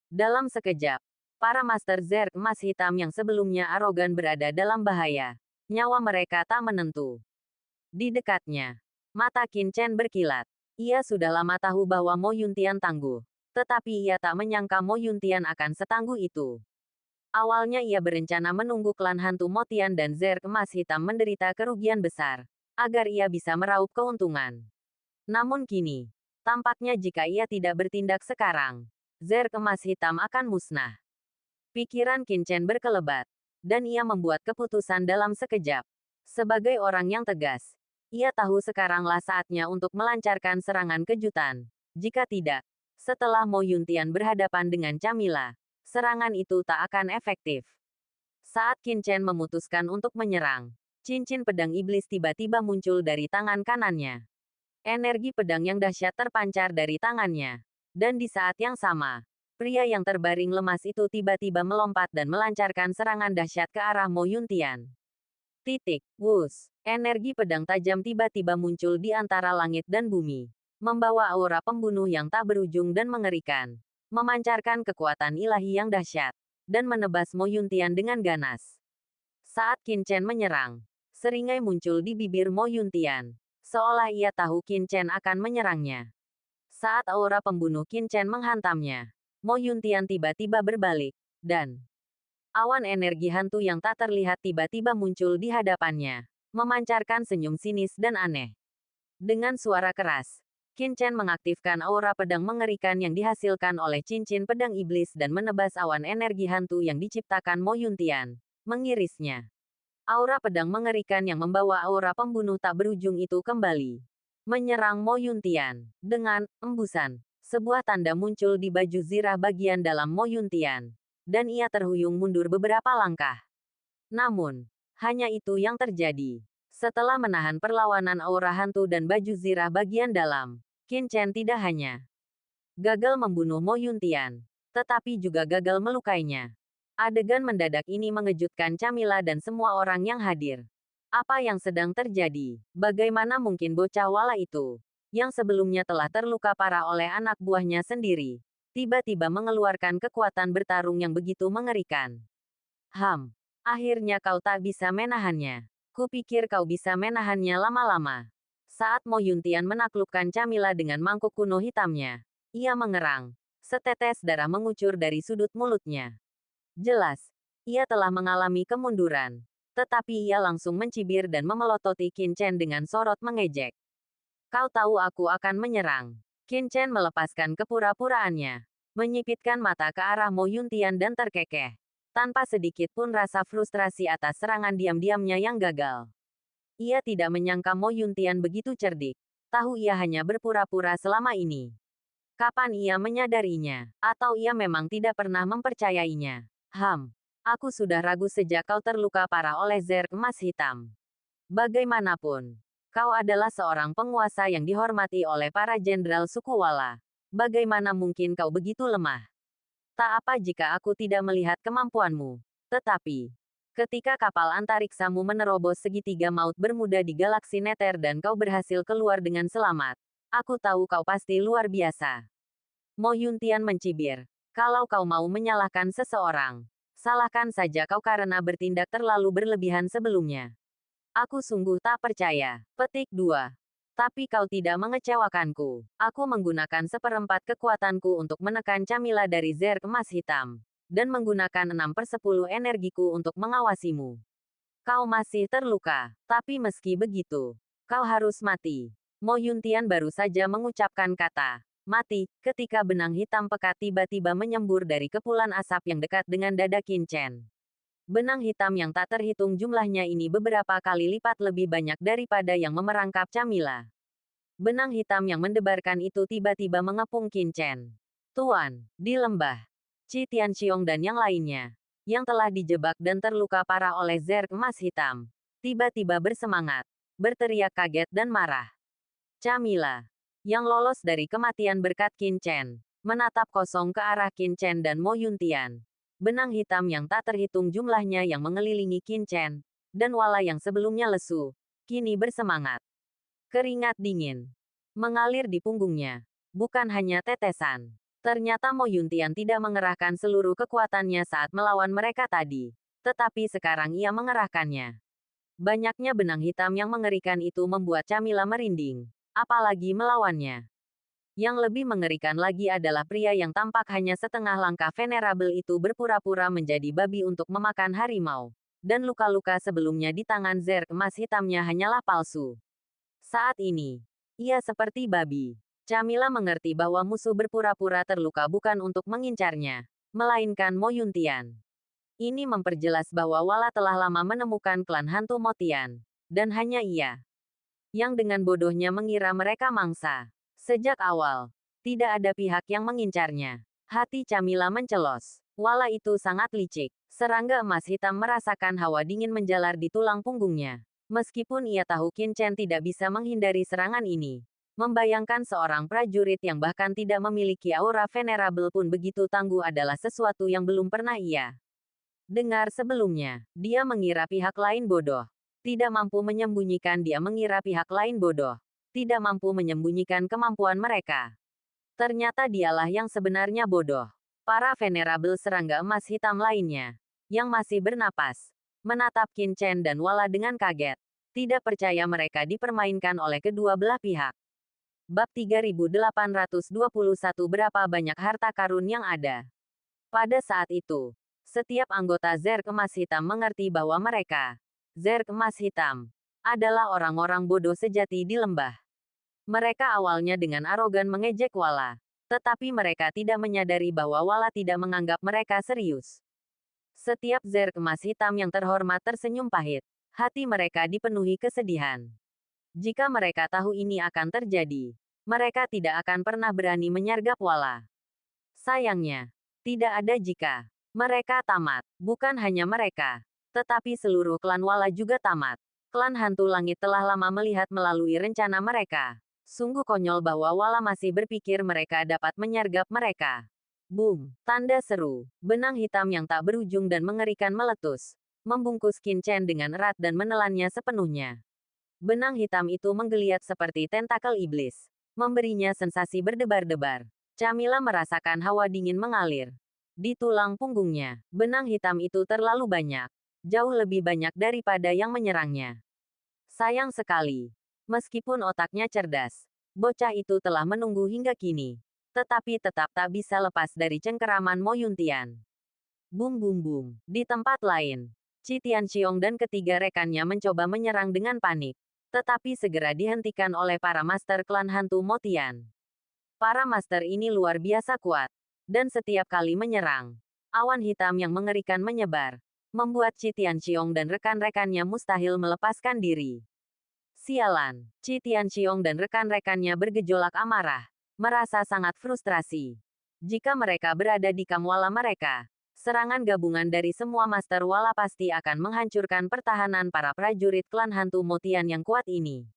Dalam sekejap, para Master Zerg emas hitam yang sebelumnya arogan berada dalam bahaya. Nyawa mereka tak menentu. Di dekatnya, mata Qin Chen berkilat. Ia sudah lama tahu bahwa Mo Yuntian tangguh. Tetapi ia tak menyangka Mo Yuntian akan setangguh itu. Awalnya ia berencana menunggu klan hantu Motian dan Zerg emas hitam menderita kerugian besar, agar ia bisa meraup keuntungan. Namun kini, tampaknya jika ia tidak bertindak sekarang, Zerg emas hitam akan musnah. Pikiran Qin Chen berkelebat, dan ia membuat keputusan dalam sekejap. Sebagai orang yang tegas, ia tahu sekaranglah saatnya untuk melancarkan serangan kejutan. Jika tidak, setelah Mo Yuntian berhadapan dengan Camilla, serangan itu tak akan efektif. Saat Qin Chen memutuskan untuk menyerang, cincin pedang iblis tiba-tiba muncul dari tangan kanannya. Energi pedang yang dahsyat terpancar dari tangannya. Dan di saat yang sama, pria yang terbaring lemas itu tiba-tiba melompat dan melancarkan serangan dahsyat ke arah Mo Yuntian. Wus, energi pedang tajam tiba-tiba muncul di antara langit dan bumi, membawa aura pembunuh yang tak berujung dan mengerikan. Memancarkan kekuatan ilahi yang dahsyat, dan menebas Mo Yuntian dengan ganas. Saat Qin Chen menyerang, seringai muncul di bibir Mo Yuntian, seolah ia tahu Qin Chen akan menyerangnya. Saat aura pembunuh Qin Chen menghantamnya, Mo Yuntian tiba-tiba berbalik, dan awan energi hantu yang tak terlihat tiba-tiba muncul di hadapannya, memancarkan senyum sinis dan aneh. Dengan suara keras, Qin Chen mengaktifkan aura pedang mengerikan yang dihasilkan oleh cincin pedang iblis dan menebas awan energi hantu yang diciptakan Mo Yuntian, mengirisnya. Aura pedang mengerikan yang membawa aura pembunuh tak berujung itu kembali menyerang Mo Yuntian. Dengan embusan, sebuah tanda muncul di baju zirah bagian dalam Mo Yuntian, dan ia terhuyung mundur beberapa langkah. Namun, hanya itu yang terjadi. Setelah menahan perlawanan aura hantu dan baju zirah bagian dalam, Qin Chen tidak hanya gagal membunuh Mo Yuntian, tetapi juga gagal melukainya. Adegan mendadak ini mengejutkan Camilla dan semua orang yang hadir. Apa yang sedang terjadi? Bagaimana mungkin bocah wala itu, yang sebelumnya telah terluka parah oleh anak buahnya sendiri, tiba-tiba mengeluarkan kekuatan bertarung yang begitu mengerikan? Akhirnya kau tak bisa menahannya. Kupikir kau bisa menahannya lama-lama. Saat Mo Yuntian menaklukkan Camilla dengan mangkuk kuno hitamnya, ia mengerang. Setetes darah mengucur dari sudut mulutnya. Jelas, ia telah mengalami kemunduran. Tetapi ia langsung mencibir dan memelototi Qin Chen dengan sorot mengejek. Kau tahu aku akan menyerang. Qin Chen melepaskan kepura-puraannya. Menyipitkan mata ke arah Mo Yuntian dan terkekeh. Tanpa sedikit pun rasa frustrasi atas serangan diam-diamnya yang gagal. Ia tidak menyangka Mo Yuntian begitu cerdik. Tahu ia hanya berpura-pura selama ini. Kapan ia menyadarinya? Atau ia memang tidak pernah mempercayainya? Aku sudah ragu sejak kau terluka parah oleh Zerg Emas Hitam. Bagaimanapun, kau adalah seorang penguasa yang dihormati oleh para jenderal suku Wala. Bagaimana mungkin kau begitu lemah? Tak apa jika aku tidak melihat kemampuanmu. Tetapi, ketika kapal antariksamu menerobos segitiga maut bermuda di galaksi Nether dan kau berhasil keluar dengan selamat, aku tahu kau pasti luar biasa. Mo Yuntian mencibir. Kalau kau mau menyalahkan seseorang, salahkan saja kau karena bertindak terlalu berlebihan sebelumnya. Aku sungguh tak percaya. Petik 2. Tapi kau tidak mengecewakanku. Aku menggunakan seperempat kekuatanku untuk menekan Camilla dari Zerg Emas Hitam. Dan menggunakan 6/10 energiku untuk mengawasimu. Kau masih terluka. Tapi meski begitu, kau harus mati. Mo Yuntian baru saja mengucapkan kata mati, ketika benang hitam pekat tiba-tiba menyembur dari kepulan asap yang dekat dengan dada Qin Chen. Benang hitam yang tak terhitung jumlahnya ini beberapa kali lipat lebih banyak daripada yang memerangkap Camilla. Benang hitam yang mendebarkan itu tiba-tiba mengepung Qin Chen. Tuan, di lembah, Qi Tianxiong dan yang lainnya, yang telah dijebak dan terluka parah oleh Zerg Emas Hitam, tiba-tiba bersemangat, berteriak kaget dan marah. Camilla, yang lolos dari kematian berkat Qin Chen, menatap kosong ke arah Qin Chen dan Mo Yuntian. Benang hitam yang tak terhitung jumlahnya yang mengelilingi Qin Chen, dan Wala yang sebelumnya lesu, kini bersemangat. Keringat dingin mengalir di punggungnya. Bukan hanya tetesan. Ternyata Mo Yuntian tidak mengerahkan seluruh kekuatannya saat melawan mereka tadi. Tetapi sekarang ia mengerahkannya. Banyaknya benang hitam yang mengerikan itu membuat Camilla merinding. Apalagi melawannya. Yang lebih mengerikan lagi adalah pria yang tampak hanya setengah langkah venerabel itu berpura-pura menjadi babi untuk memakan harimau. Dan luka-luka sebelumnya di tangan Zerg Emas Hitamnya hanyalah palsu. Saat ini, ia seperti babi. Camilla mengerti bahwa musuh berpura-pura terluka bukan untuk mengincarnya, melainkan Mo Yuntian. Ini memperjelas bahwa Wala telah lama menemukan klan hantu Motian. Dan hanya ia yang dengan bodohnya mengira mereka mangsa. Sejak awal, tidak ada pihak yang mengincarnya. Hati Camilla mencelos. Wala itu sangat licik. Serangga emas hitam merasakan hawa dingin menjalar di tulang punggungnya. Meskipun ia tahu Qin Chen tidak bisa menghindari serangan ini. Membayangkan seorang prajurit yang bahkan tidak memiliki aura venerabel pun begitu tangguh adalah sesuatu yang belum pernah ia dengar sebelumnya. Dia mengira pihak lain bodoh. Tidak mampu menyembunyikan dia mengira pihak lain bodoh. Tidak mampu menyembunyikan kemampuan mereka. Ternyata dialah yang sebenarnya bodoh. Para venerabel serangga emas hitam lainnya, yang masih bernapas, menatap Qin Chen dan Wala dengan kaget. Tidak percaya mereka dipermainkan oleh kedua belah pihak. Bab 3821 Berapa banyak harta karun yang ada? Pada saat itu, setiap anggota Zerg Emas Hitam mengerti bahwa mereka, Zerg Emas Hitam, adalah orang-orang bodoh sejati di lembah. Mereka awalnya dengan arogan mengejek Wala. Tetapi mereka tidak menyadari bahwa Wala tidak menganggap mereka serius. Setiap Zerg Emas Hitam yang terhormat tersenyum pahit. Hati mereka dipenuhi kesedihan. Jika mereka tahu ini akan terjadi, mereka tidak akan pernah berani menyergap Wala. Sayangnya, tidak ada jika. Mereka tamat. Bukan hanya mereka, tetapi seluruh klan Wala juga tamat. Klan Hantu Langit telah lama melihat melalui rencana mereka. Sungguh konyol bahwa Wala masih berpikir mereka dapat menyergap mereka. Boom! Tanda seru. Benang hitam yang tak berujung dan mengerikan meletus. Membungkus Qin Chen dengan erat dan menelannya sepenuhnya. Benang hitam itu menggeliat seperti tentakel iblis. Memberinya sensasi berdebar-debar. Camilla merasakan hawa dingin mengalir Di tulang punggungnya, benang hitam itu terlalu banyak. Jauh lebih banyak daripada yang menyerangnya. Sayang sekali. Meskipun otaknya cerdas, bocah itu telah menunggu hingga kini. Tetapi tetap tak bisa lepas dari cengkeraman Mo Yuntian. Bum bum bum. Di tempat lain, Qi Tianxiong dan ketiga rekannya mencoba menyerang dengan panik. Tetapi segera dihentikan oleh para master klan hantu Mo Tian. Para master ini luar biasa kuat. Dan setiap kali menyerang, awan hitam yang mengerikan menyebar, membuat Qi Tianxiong dan rekan-rekannya mustahil melepaskan diri. Sialan, Qi Tianxiong dan rekan-rekannya bergejolak amarah, merasa sangat frustrasi. Jika mereka berada di kamwala mereka, serangan gabungan dari semua master wala pasti akan menghancurkan pertahanan para prajurit klan hantu Motian yang kuat ini.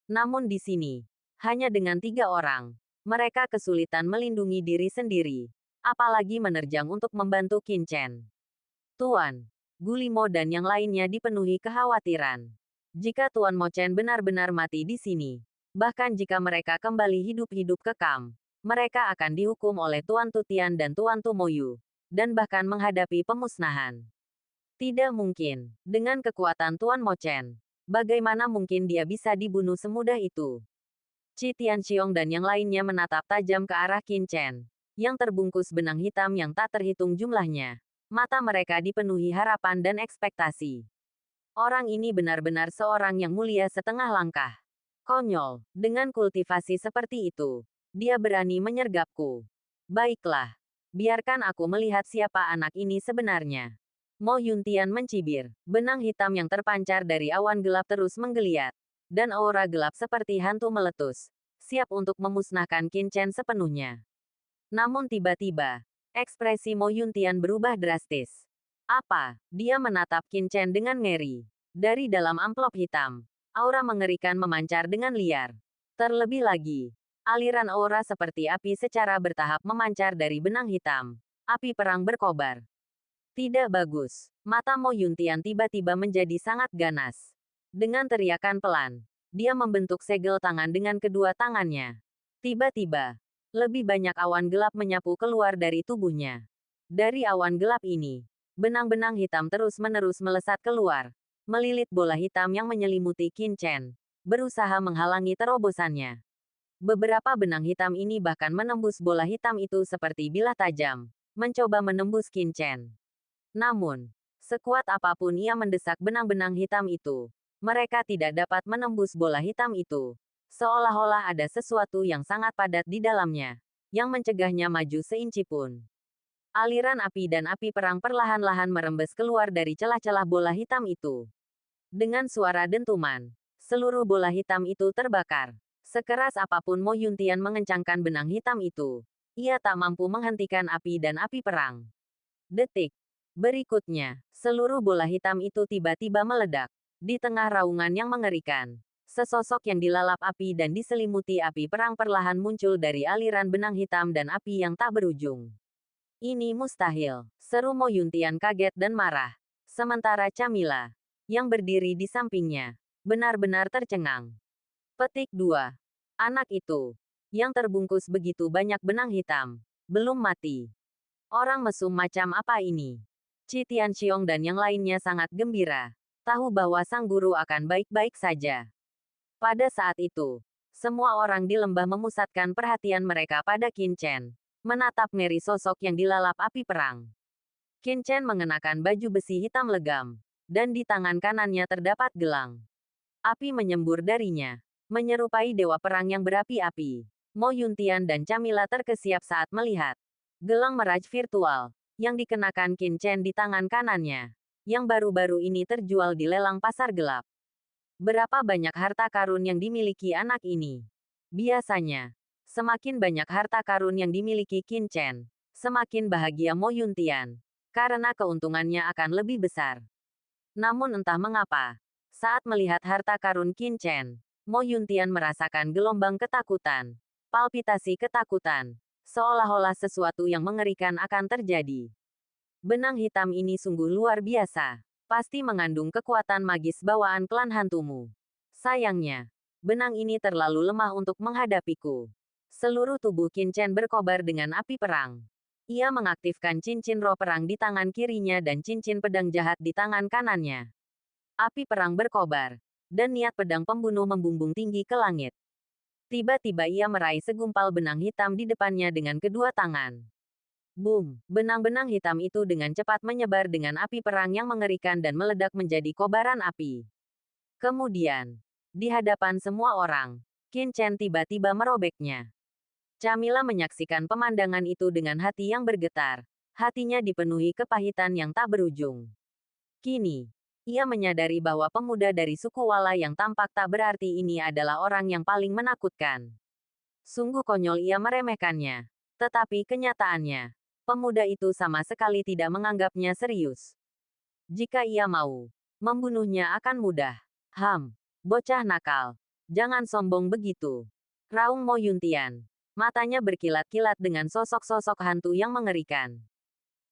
Namun di sini, hanya dengan 3 orang, mereka kesulitan melindungi diri sendiri, apalagi menerjang untuk membantu Qin Chen. Tuan, Gulimo dan yang lainnya dipenuhi kekhawatiran. Jika Tuan Mo Chen benar-benar mati di sini, bahkan jika mereka kembali hidup-hidup kekam, mereka akan dihukum oleh Tuan Tutian dan Tuan Tumoyu, dan bahkan menghadapi pemusnahan. Tidak mungkin, dengan kekuatan Tuan Mo Chen, bagaimana mungkin dia bisa dibunuh semudah itu? Qi Tianxiong dan yang lainnya menatap tajam ke arah Qin Chen, yang terbungkus benang hitam yang tak terhitung jumlahnya. Mata mereka dipenuhi harapan dan ekspektasi. Orang ini benar-benar seorang yang mulia setengah langkah. Konyol, dengan kultivasi seperti itu, dia berani menyergapku. Baiklah, biarkan aku melihat siapa anak ini sebenarnya. Mo Yuntian mencibir, benang hitam yang terpancar dari awan gelap terus menggeliat, dan aura gelap seperti hantu meletus, siap untuk memusnahkan Qin Chen sepenuhnya. Namun tiba-tiba, ekspresi Mo Yuntian berubah drastis. Apa? Dia menatap Qin Chen dengan ngeri. Dari dalam amplop hitam, aura mengerikan memancar dengan liar. Terlebih lagi, aliran aura seperti api secara bertahap memancar dari benang hitam. Api perang berkobar. Tidak bagus. Mata Mo Yuntian tiba-tiba menjadi sangat ganas. Dengan teriakan pelan, dia membentuk segel tangan dengan kedua tangannya. Tiba-tiba, lebih banyak awan gelap menyapu keluar dari tubuhnya. Dari awan gelap ini, benang-benang hitam terus-menerus melesat keluar, melilit bola hitam yang menyelimuti Qin Chen, berusaha menghalangi terobosannya. Beberapa benang hitam ini bahkan menembus bola hitam itu seperti bilah tajam, mencoba menembus Qin Chen. Namun, sekuat apapun ia mendesak benang-benang hitam itu, mereka tidak dapat menembus bola hitam itu. Seolah-olah ada sesuatu yang sangat padat di dalamnya, yang mencegahnya maju seinci pun. Aliran api dan api perang perlahan-lahan merembes keluar dari celah-celah bola hitam itu. Dengan suara dentuman, seluruh bola hitam itu terbakar. Sekeras apapun Mo Yuntian mengencangkan benang hitam itu, ia tak mampu menghentikan api dan api perang. Detik berikutnya, seluruh bola hitam itu tiba-tiba meledak. Di tengah raungan yang mengerikan, sesosok yang dilalap api dan diselimuti api perang perlahan muncul dari aliran benang hitam dan api yang tak berujung. Ini mustahil, seru Mo Yuntian kaget dan marah. Sementara Camilla, yang berdiri di sampingnya, benar-benar tercengang. Petik 2. Anak itu, yang terbungkus begitu banyak benang hitam, belum mati. Orang mesum macam apa ini? Qi Tianxiong dan yang lainnya sangat gembira, tahu bahwa sang guru akan baik-baik saja. Pada saat itu, semua orang di lembah memusatkan perhatian mereka pada Qin Chen, menatap ngeri sosok yang dilalap api perang. Qin Chen mengenakan baju besi hitam legam, dan di tangan kanannya terdapat gelang. Api menyembur darinya, menyerupai dewa perang yang berapi-api. Mo Yuntian dan Camilla terkesiap saat melihat gelang meraj virtual yang dikenakan Qin Chen di tangan kanannya, yang baru-baru ini terjual di lelang pasar gelap. Berapa banyak harta karun yang dimiliki anak ini? Biasanya, semakin banyak harta karun yang dimiliki Qin Chen, semakin bahagia Mo Yuntian, karena keuntungannya akan lebih besar. Namun entah mengapa, saat melihat harta karun Qin Chen, Mo Yuntian merasakan gelombang ketakutan, palpitasi ketakutan, seolah-olah sesuatu yang mengerikan akan terjadi. Benang hitam ini sungguh luar biasa. Pasti mengandung kekuatan magis bawaan klan hantumu. Sayangnya, benang ini terlalu lemah untuk menghadapiku. Seluruh tubuh Qin Chen berkobar dengan api perang. Ia mengaktifkan cincin roh perang di tangan kirinya dan cincin pedang jahat di tangan kanannya. Api perang berkobar, dan niat pedang pembunuh membumbung tinggi ke langit. Tiba-tiba ia meraih segumpal benang hitam di depannya dengan kedua tangan. Boom! Benang-benang hitam itu dengan cepat menyebar dengan api perang yang mengerikan dan meledak menjadi kobaran api. Kemudian, di hadapan semua orang, Qin Chen tiba-tiba merobeknya. Camilla menyaksikan pemandangan itu dengan hati yang bergetar. Hatinya dipenuhi kepahitan yang tak berujung. Kini, ia menyadari bahwa pemuda dari suku Wala yang tampak tak berarti ini adalah orang yang paling menakutkan. Sungguh konyol ia meremehkannya. Tetapi kenyataannya, pemuda itu sama sekali tidak menganggapnya serius. Jika ia mau, membunuhnya akan mudah. Bocah nakal. Jangan sombong begitu. Raung Mo Yuntian. Matanya berkilat-kilat dengan sosok-sosok hantu yang mengerikan.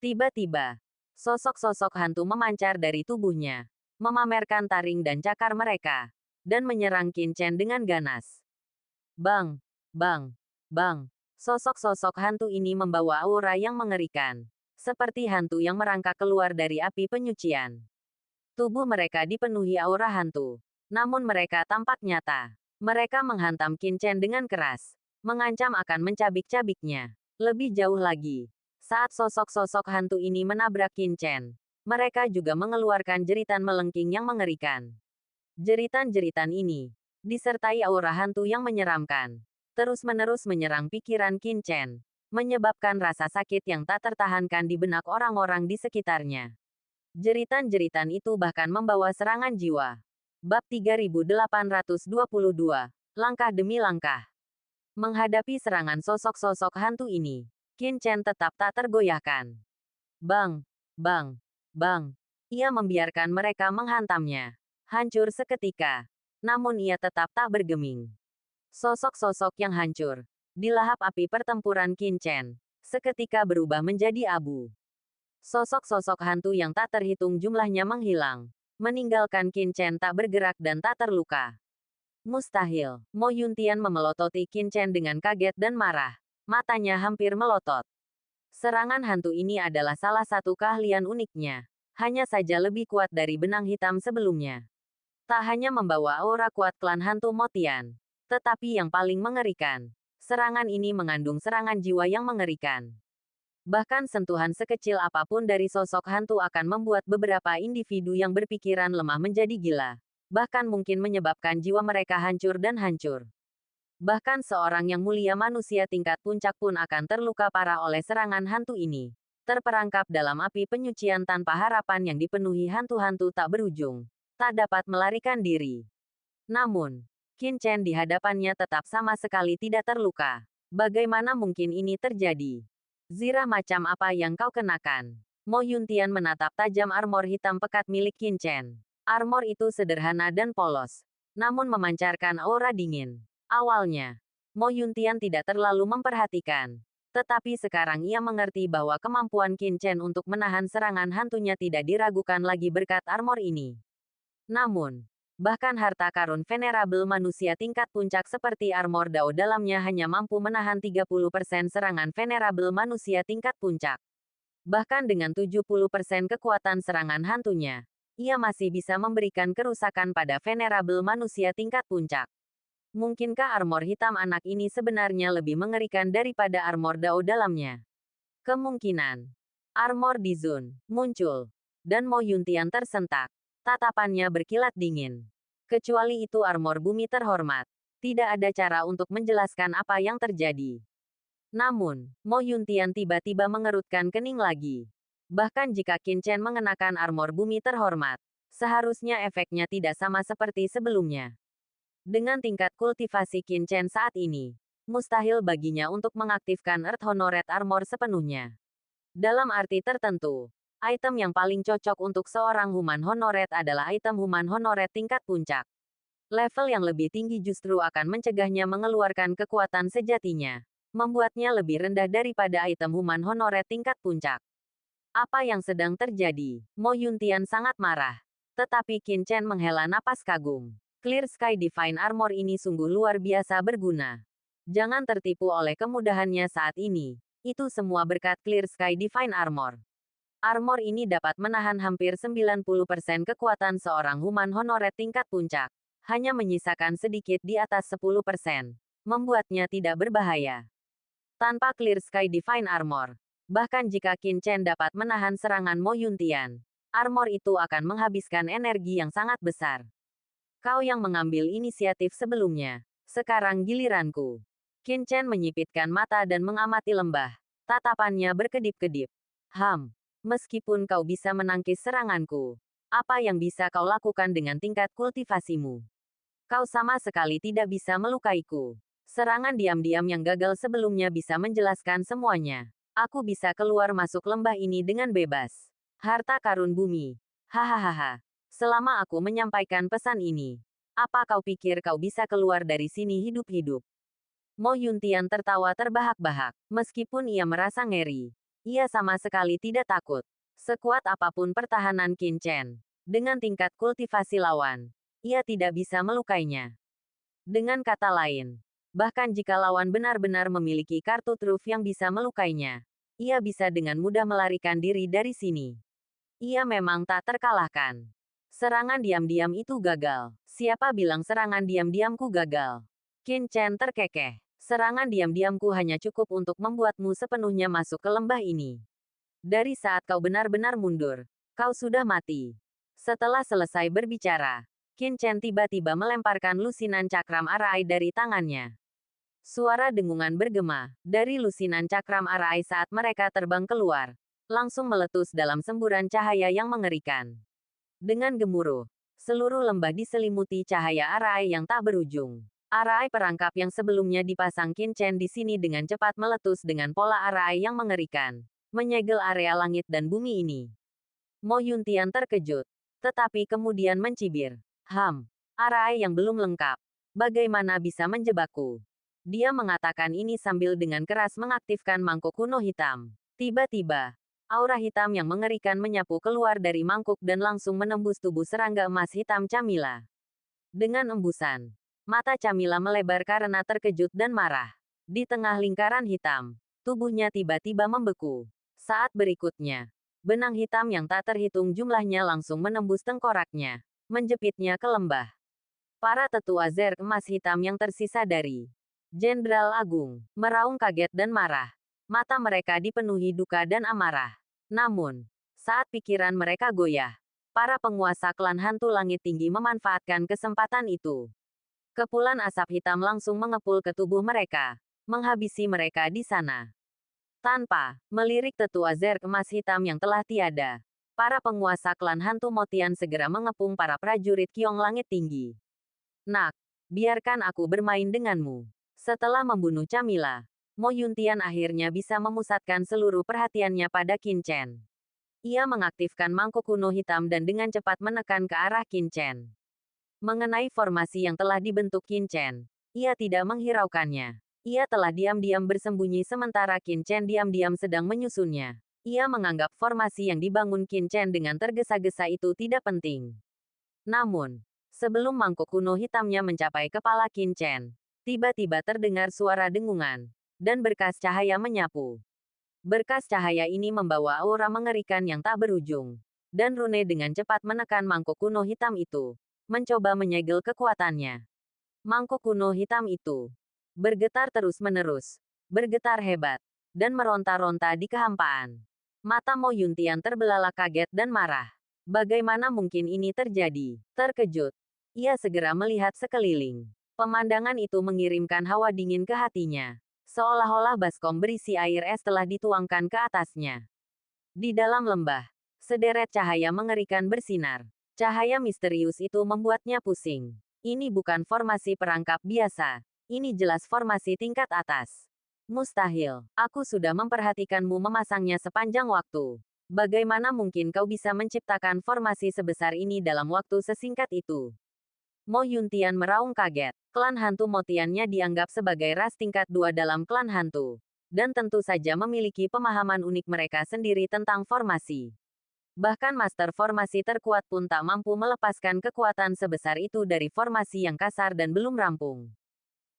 Tiba-tiba, sosok-sosok hantu memancar dari tubuhnya, memamerkan taring dan cakar mereka, dan menyerang Qin Chen dengan ganas. Bang! Bang! Bang! Sosok-sosok hantu ini membawa aura yang mengerikan, seperti hantu yang merangkak keluar dari api penyucian. Tubuh mereka dipenuhi aura hantu, namun mereka tampak nyata. Mereka menghantam Qin Chen dengan keras, mengancam akan mencabik-cabiknya. Lebih jauh lagi, saat sosok-sosok hantu ini menabrak Qin Chen, mereka juga mengeluarkan jeritan melengking yang mengerikan. Jeritan-jeritan ini, disertai aura hantu yang menyeramkan, terus-menerus menyerang pikiran Qin Chen, menyebabkan rasa sakit yang tak tertahankan di benak orang-orang di sekitarnya. Jeritan-jeritan itu bahkan membawa serangan jiwa. Bab 3822, Langkah demi langkah. Menghadapi serangan sosok-sosok hantu ini, Qin Chen tetap tak tergoyahkan. Bang! Bang! Bang! Ia membiarkan mereka menghantamnya. Hancur seketika. Namun ia tetap tak bergeming. Sosok-sosok yang hancur, dilahap api pertempuran Qin Chen, seketika berubah menjadi abu. Sosok-sosok hantu yang tak terhitung jumlahnya menghilang, meninggalkan Qin Chen tak bergerak dan tak terluka. Mustahil. Mo Yuntian memelototi Qin Chen dengan kaget dan marah. Matanya hampir melotot. Serangan hantu ini adalah salah satu keahlian uniknya. Hanya saja lebih kuat dari benang hitam sebelumnya. Tak hanya membawa aura kuat klan hantu Motian, tetapi yang paling mengerikan, serangan ini mengandung serangan jiwa yang mengerikan. Bahkan sentuhan sekecil apapun dari sosok hantu akan membuat beberapa individu yang berpikiran lemah menjadi gila. Bahkan mungkin menyebabkan jiwa mereka hancur dan hancur. Bahkan seorang yang mulia manusia tingkat puncak pun akan terluka parah oleh serangan hantu ini. Terperangkap dalam api penyucian tanpa harapan yang dipenuhi hantu-hantu tak berujung. Tak dapat melarikan diri. Namun, Qin Chen di hadapannya tetap sama sekali tidak terluka. Bagaimana mungkin ini terjadi? Zirah macam apa yang kau kenakan? Mo Yuntian menatap tajam armor hitam pekat milik Qin Chen. Armor itu sederhana dan polos, namun memancarkan aura dingin. Awalnya, Mo Yuntian tidak terlalu memperhatikan. Tetapi sekarang ia mengerti bahwa kemampuan Qin Chen untuk menahan serangan hantunya tidak diragukan lagi berkat armor ini. Namun, bahkan harta karun venerabel manusia tingkat puncak seperti armor Dao dalamnya hanya mampu menahan 30% serangan venerabel manusia tingkat puncak. Bahkan dengan 70% kekuatan serangan hantunya, ia masih bisa memberikan kerusakan pada venerabel manusia tingkat puncak. Mungkinkah armor hitam anak ini sebenarnya lebih mengerikan daripada armor Dao dalamnya? Kemungkinan. Armor Dizun muncul, dan Mo Yuntian tersentak. Tatapannya berkilat dingin. Kecuali itu armor bumi terhormat. Tidak ada cara untuk menjelaskan apa yang terjadi. Namun, Mo Yuntian tiba-tiba mengerutkan kening lagi. Bahkan jika Qin Chen mengenakan armor bumi terhormat, seharusnya efeknya tidak sama seperti sebelumnya. Dengan tingkat kultivasi Qin Chen saat ini, mustahil baginya untuk mengaktifkan Earth Honored Armor sepenuhnya. Dalam arti tertentu, item yang paling cocok untuk seorang Human Honored adalah item Human Honored tingkat puncak. Level yang lebih tinggi justru akan mencegahnya mengeluarkan kekuatan sejatinya, membuatnya lebih rendah daripada item Human Honored tingkat puncak. Apa yang sedang terjadi? Mo Yuntian sangat marah. Tetapi Qin Chen menghela napas kagum. Clear Sky Divine Armor ini sungguh luar biasa berguna. Jangan tertipu oleh kemudahannya saat ini. Itu semua berkat Clear Sky Divine Armor. Armor ini dapat menahan hampir 90% kekuatan seorang human honorer tingkat puncak. Hanya menyisakan sedikit di atas 10%. Membuatnya tidak berbahaya. Tanpa Clear Sky Divine Armor, bahkan jika Qin Chen dapat menahan serangan Mo Yuntian, armor itu akan menghabiskan energi yang sangat besar. Kau yang mengambil inisiatif sebelumnya. Sekarang giliranku. Qin Chen menyipitkan mata dan mengamati lembah. Tatapannya berkedip-kedip. Meskipun kau bisa menangkis seranganku, apa yang bisa kau lakukan dengan tingkat kultivasimu? Kau sama sekali tidak bisa melukaiku. Serangan diam-diam yang gagal sebelumnya bisa menjelaskan semuanya. Aku bisa keluar masuk lembah ini dengan bebas. Harta karun bumi. Hahaha. Selama aku menyampaikan pesan ini, apa kau pikir kau bisa keluar dari sini hidup-hidup? Mo Yuntian tertawa terbahak-bahak. Meskipun ia merasa ngeri, ia sama sekali tidak takut. Sekuat apapun pertahanan Qin Chen, dengan tingkat kultivasi lawan, ia tidak bisa melukainya. Dengan kata lain, bahkan jika lawan benar-benar memiliki kartu truf yang bisa melukainya, ia bisa dengan mudah melarikan diri dari sini. Ia memang tak terkalahkan. Serangan diam-diam itu gagal. Siapa bilang serangan diam-diamku gagal? Qin Chen terkekeh. Serangan diam-diamku hanya cukup untuk membuatmu sepenuhnya masuk ke lembah ini. Dari saat kau benar-benar mundur, kau sudah mati. Setelah selesai berbicara, Qin Chen tiba-tiba melemparkan lusinan cakram arai dari tangannya. Suara dengungan bergema dari lusinan cakram arai saat mereka terbang keluar, langsung meletus dalam semburan cahaya yang mengerikan. Dengan gemuruh, seluruh lembah diselimuti cahaya arai yang tak berujung. Arai perangkap yang sebelumnya dipasang Qin Chen di sini dengan cepat meletus dengan pola arai yang mengerikan, menyegel area langit dan bumi ini. Mo Yuntian terkejut, tetapi kemudian mencibir. Arai yang belum lengkap. Bagaimana bisa menjebakku? Dia mengatakan ini sambil dengan keras mengaktifkan mangkuk kuno hitam. Tiba-tiba, aura hitam yang mengerikan menyapu keluar dari mangkuk dan langsung menembus tubuh serangga emas hitam Camilla. Dengan embusan, mata Camilla melebar karena terkejut dan marah. Di tengah lingkaran hitam, tubuhnya tiba-tiba membeku. Saat berikutnya, benang hitam yang tak terhitung jumlahnya langsung menembus tengkoraknya, menjepitnya ke lembah. Para tetua Zerg emas hitam yang tersisa dari Jenderal Agung meraung kaget dan marah. Mata mereka dipenuhi duka dan amarah. Namun, saat pikiran mereka goyah, para penguasa klan hantu langit tinggi memanfaatkan kesempatan itu. Kepulan asap hitam langsung mengepul ke tubuh mereka, menghabisi mereka di sana. Tanpa melirik tetua Zerg emas hitam yang telah tiada, para penguasa klan hantu Motian segera mengepung para prajurit Kiong Langit Tinggi. Nak, biarkan aku bermain denganmu. Setelah membunuh Camilla, Mo Yuntian akhirnya bisa memusatkan seluruh perhatiannya pada Qin Chen. Ia mengaktifkan mangkuk kuno hitam dan dengan cepat menekan ke arah Qin Chen. Mengenai formasi yang telah dibentuk Qin Chen, ia tidak menghiraukannya. Ia telah diam-diam bersembunyi sementara Qin Chen diam-diam sedang menyusunnya. Ia menganggap formasi yang dibangun Qin Chen dengan tergesa-gesa itu tidak penting. Namun, sebelum mangkuk kuno hitamnya mencapai kepala Qin Chen, tiba-tiba terdengar suara dengungan, dan berkas cahaya menyapu. Berkas cahaya ini membawa aura mengerikan yang tak berujung, dan Rune dengan cepat menekan mangkuk kuno hitam itu, mencoba menyegel kekuatannya. Mangkuk kuno hitam itu bergetar terus-menerus, bergetar hebat, dan meronta-ronta di kehampaan. Mata Mo Yuntian terbelalak kaget dan marah. Bagaimana mungkin ini terjadi? Terkejut, ia segera melihat sekeliling. Pemandangan itu mengirimkan hawa dingin ke hatinya. Seolah-olah baskom berisi air es telah dituangkan ke atasnya. Di dalam lembah, sederet cahaya mengerikan bersinar. Cahaya misterius itu membuatnya pusing. Ini bukan formasi perangkap biasa. Ini jelas formasi tingkat atas. Mustahil. Aku sudah memperhatikanmu memasangnya sepanjang waktu. Bagaimana mungkin kau bisa menciptakan formasi sebesar ini dalam waktu sesingkat itu? Mo Yuntian meraung kaget. Klan hantu Motiannya dianggap sebagai ras tingkat 2 dalam klan hantu. Dan tentu saja memiliki pemahaman unik mereka sendiri tentang formasi. Bahkan master formasi terkuat pun tak mampu melepaskan kekuatan sebesar itu dari formasi yang kasar dan belum rampung.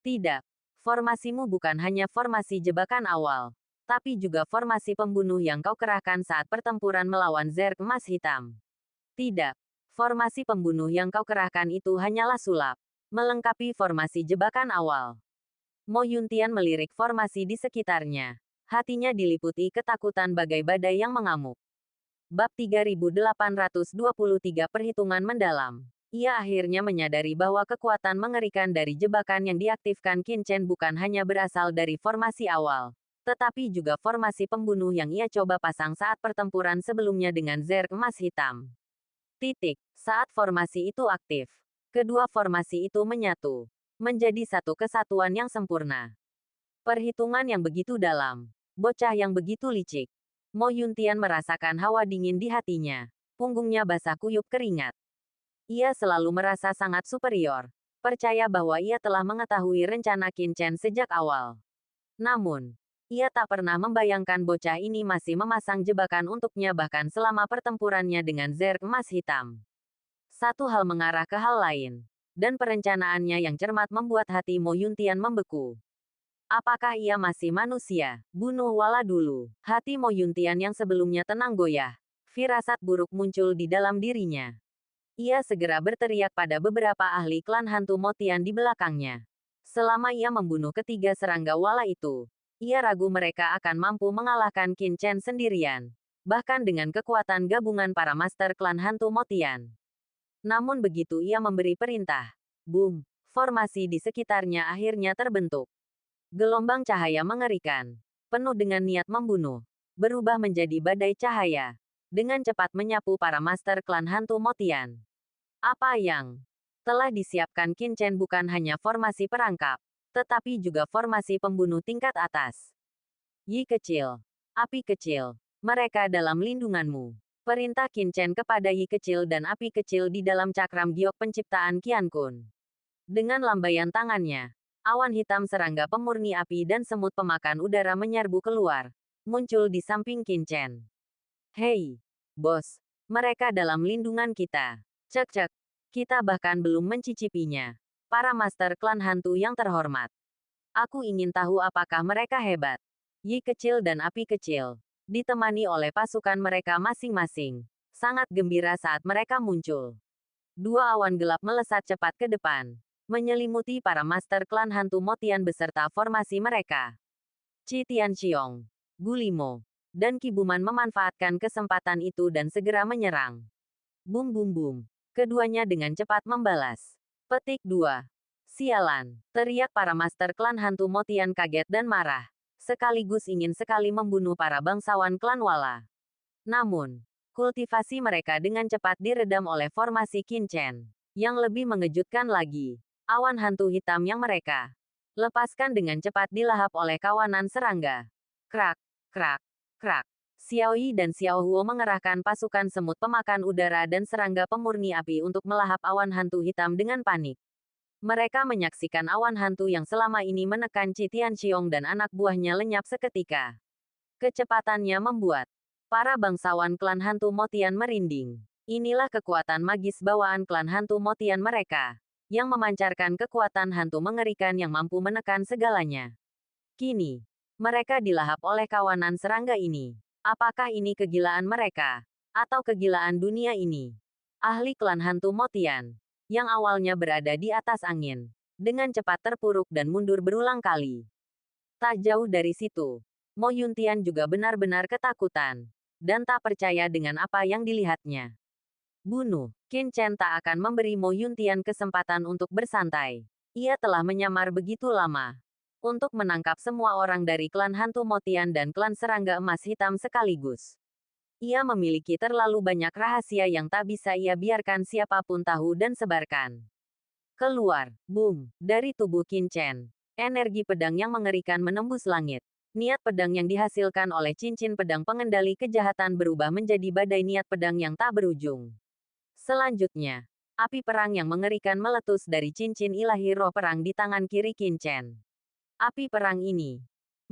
Tidak. Formasimu bukan hanya formasi jebakan awal, tapi juga formasi pembunuh yang kau kerahkan saat pertempuran melawan Zerg Emas Hitam. Tidak. Formasi pembunuh yang kau kerahkan itu hanyalah sulap, melengkapi formasi jebakan awal. Mo Yuntian melirik formasi di sekitarnya. Hatinya diliputi ketakutan bagai badai yang mengamuk. Bab 3823 Perhitungan Mendalam. Ia akhirnya menyadari bahwa kekuatan mengerikan dari jebakan yang diaktifkan Qin Chen bukan hanya berasal dari formasi awal, tetapi juga formasi pembunuh yang ia coba pasang saat pertempuran sebelumnya dengan Zerg Emas Hitam. Saat formasi itu aktif, kedua formasi itu menyatu, menjadi satu kesatuan yang sempurna. Perhitungan yang begitu dalam, bocah yang begitu licik. Mo Yuntian merasakan hawa dingin di hatinya. Punggungnya basah kuyup keringat. Ia selalu merasa sangat superior. Percaya bahwa ia telah mengetahui rencana Qin Chen sejak awal. Namun, ia tak pernah membayangkan bocah ini masih memasang jebakan untuknya bahkan selama pertempurannya dengan Zerg Emas Hitam. Satu hal mengarah ke hal lain. Dan perencanaannya yang cermat membuat hati Mo Yuntian membeku. Apakah ia masih manusia? Bunuh Wala dulu. Hati Mo Yuntian yang sebelumnya tenang goyah. Firasat buruk muncul di dalam dirinya. Ia segera berteriak pada beberapa ahli klan hantu Motian di belakangnya. Selama ia membunuh ketiga serangga Wala itu, ia ragu mereka akan mampu mengalahkan Qin Chen sendirian. Bahkan dengan kekuatan gabungan para master klan hantu Motian. Namun begitu ia memberi perintah, boom, formasi di sekitarnya akhirnya terbentuk. Gelombang cahaya mengerikan, penuh dengan niat membunuh, berubah menjadi badai cahaya, dengan cepat menyapu para master klan hantu Motian. Apa yang telah disiapkan Qin Chen bukan hanya formasi perangkap, tetapi juga formasi pembunuh tingkat atas. Yi kecil, api kecil, mereka dalam lindunganmu. Perintah Qin Chen kepada Yi kecil dan api kecil di dalam cakram giok penciptaan Qian Kun. Dengan lambaian tangannya, awan hitam serangga pemurni api dan semut pemakan udara menyerbu keluar, muncul di samping Qin Chen. Hei, bos, mereka dalam lindungan kita. Cek-cek, kita bahkan belum mencicipinya. Para master klan hantu yang terhormat. Aku ingin tahu apakah mereka hebat. Yi kecil dan api kecil, ditemani oleh pasukan mereka masing-masing, sangat gembira saat mereka muncul. Dua awan gelap melesat cepat ke depan, menyelimuti para master klan hantu Motian beserta formasi mereka. Qi Tianxiong, Gulimo, dan Kibuman memanfaatkan kesempatan itu dan segera menyerang. Bum bum bum. Keduanya dengan cepat membalas. Petik 2. Sialan, teriak para master klan hantu Motian kaget dan marah, sekaligus ingin sekali membunuh para bangsawan klan Wala. Namun, kultivasi mereka dengan cepat diredam oleh formasi Qin Chen. Yang lebih mengejutkan lagi, awan hantu hitam yang mereka lepaskan dengan cepat dilahap oleh kawanan serangga. Krak, krak, krak. Xiao Yi dan Xiao Huo mengerahkan pasukan semut pemakan udara dan serangga pemurni api untuk melahap awan hantu hitam dengan panik. Mereka menyaksikan awan hantu yang selama ini menekan Qi Tianxiong dan anak buahnya lenyap seketika. Kecepatannya membuat para bangsawan klan hantu Motian merinding. Inilah kekuatan magis bawaan klan hantu Motian mereka, yang memancarkan kekuatan hantu mengerikan yang mampu menekan segalanya. Kini, mereka dilahap oleh kawanan serangga ini. Apakah ini kegilaan mereka? Atau kegilaan dunia ini? Ahli klan hantu Motian, yang awalnya berada di atas angin, dengan cepat terpuruk dan mundur berulang kali. Tak jauh dari situ, Mo Yuntian juga benar-benar ketakutan, dan tak percaya dengan apa yang dilihatnya. Bunuh, Qin Chen tak akan memberi Mo Yuntian kesempatan untuk bersantai. Ia telah menyamar begitu lama untuk menangkap semua orang dari klan hantu Motian dan klan serangga emas hitam sekaligus. Ia memiliki terlalu banyak rahasia yang tak bisa ia biarkan siapapun tahu dan sebarkan. Keluar, boom, dari tubuh Qin Chen. Energi pedang yang mengerikan menembus langit. Niat pedang yang dihasilkan oleh cincin pedang pengendali kejahatan berubah menjadi badai niat pedang yang tak berujung. Selanjutnya, api perang yang mengerikan meletus dari cincin ilahi roh perang di tangan kiri Qin Chen. Api perang ini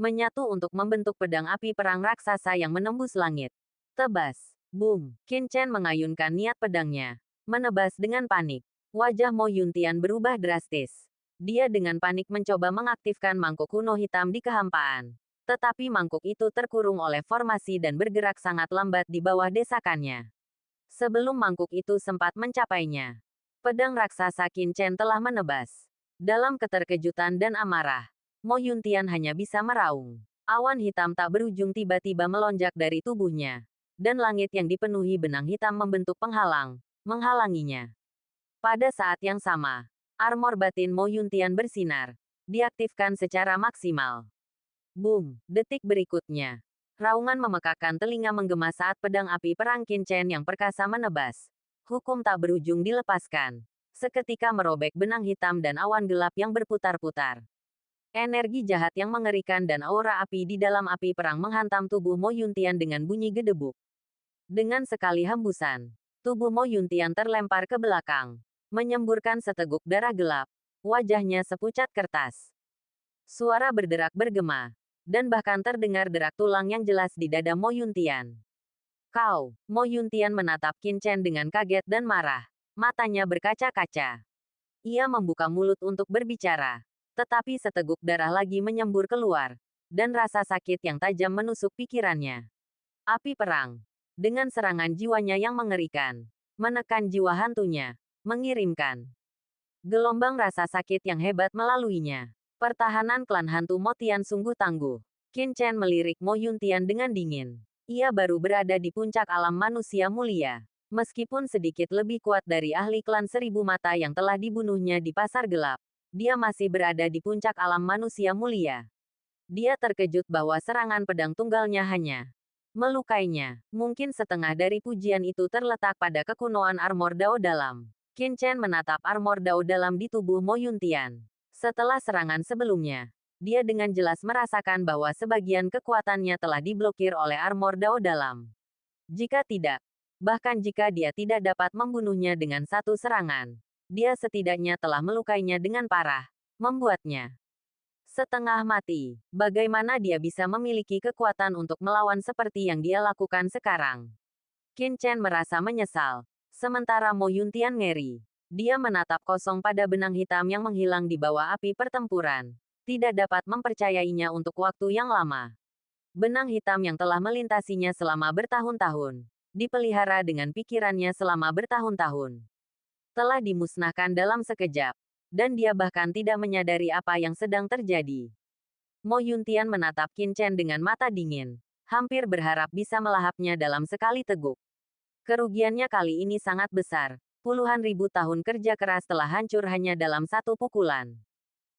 menyatu untuk membentuk pedang api perang raksasa yang menembus langit. Tebas, boom, Qin Chen mengayunkan niat pedangnya, menebas dengan panik. Wajah Mo Yuntian berubah drastis. Dia dengan panik mencoba mengaktifkan mangkuk kuno hitam di kehampaan. Tetapi mangkuk itu terkurung oleh formasi dan bergerak sangat lambat di bawah desakannya. Sebelum mangkuk itu sempat mencapainya, pedang raksasa Qin Chen telah menebas. Dalam keterkejutan dan amarah, Mo Yuntian hanya bisa meraung. Awan hitam tak berujung tiba-tiba melonjak dari tubuhnya, dan langit yang dipenuhi benang hitam membentuk penghalang, menghalanginya. Pada saat yang sama, armor batin Mo Yuntian bersinar, diaktifkan secara maksimal. Boom! Detik berikutnya, raungan memekakkan telinga menggema saat pedang api perang Qin Chen yang perkasa menebas. Hukum tak berujung dilepaskan. Seketika merobek benang hitam dan awan gelap yang berputar-putar. Energi jahat yang mengerikan dan aura api di dalam api perang menghantam tubuh Mo Yuntian dengan bunyi gedebuk. Dengan sekali hembusan, tubuh Mo Yuntian terlempar ke belakang, menyemburkan seteguk darah gelap. Wajahnya sepucat kertas. Suara berderak bergema, dan bahkan terdengar derak tulang yang jelas di dada Mo Yuntian. Kau, Mo Yuntian menatap Qin Chen dengan kaget dan marah. Matanya berkaca-kaca. Ia membuka mulut untuk berbicara, tetapi seteguk darah lagi menyembur keluar, dan rasa sakit yang tajam menusuk pikirannya. Api perang, dengan serangan jiwanya yang mengerikan, menekan jiwa hantunya, mengirimkan gelombang rasa sakit yang hebat melaluinya. Pertahanan klan hantu Motian sungguh tangguh. Qin Chen melirik Mo Yuntian dengan dingin. Ia baru berada di puncak alam manusia mulia. Meskipun sedikit lebih kuat dari ahli klan seribu mata yang telah dibunuhnya di pasar gelap, dia masih berada di puncak alam manusia mulia. Dia terkejut bahwa serangan pedang tunggalnya hanya melukainya. Mungkin setengah dari pujian itu terletak pada kekunoan armor Dao dalam. Qin Chen menatap armor Dao dalam di tubuh Mo Yuntian. Setelah serangan sebelumnya, dia dengan jelas merasakan bahwa sebagian kekuatannya telah diblokir oleh armor Dao dalam. Jika tidak, bahkan jika dia tidak dapat membunuhnya dengan satu serangan, dia setidaknya telah melukainya dengan parah, membuatnya setengah mati. Bagaimana dia bisa memiliki kekuatan untuk melawan seperti yang dia lakukan sekarang? Qin Chen merasa menyesal. Sementara Mo Yuntian ngeri. Dia menatap kosong pada benang hitam yang menghilang di bawah api pertempuran. Tidak dapat mempercayainya untuk waktu yang lama. Benang hitam yang telah melintasinya selama bertahun-tahun, dipelihara dengan pikirannya selama bertahun-tahun, telah dimusnahkan dalam sekejap. Dan dia bahkan tidak menyadari apa yang sedang terjadi. Mo Yuntian menatap Qin Chen dengan mata dingin, hampir berharap bisa melahapnya dalam sekali teguk. Kerugiannya kali ini sangat besar. Puluhan ribu tahun kerja keras telah hancur hanya dalam satu pukulan.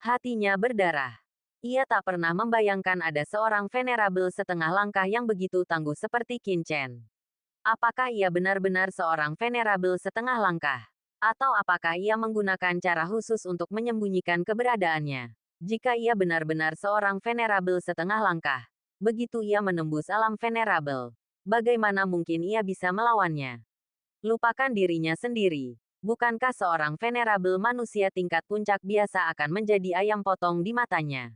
Hatinya berdarah. Ia tak pernah membayangkan ada seorang venerabel setengah langkah yang begitu tangguh seperti Qin Chen. Apakah ia benar-benar seorang venerabel setengah langkah? Atau apakah ia menggunakan cara khusus untuk menyembunyikan keberadaannya? Jika ia benar-benar seorang venerabel setengah langkah, begitu ia menembus alam venerabel, bagaimana mungkin ia bisa melawannya? Lupakan dirinya sendiri. Bukankah seorang venerabel manusia tingkat puncak biasa akan menjadi ayam potong di matanya?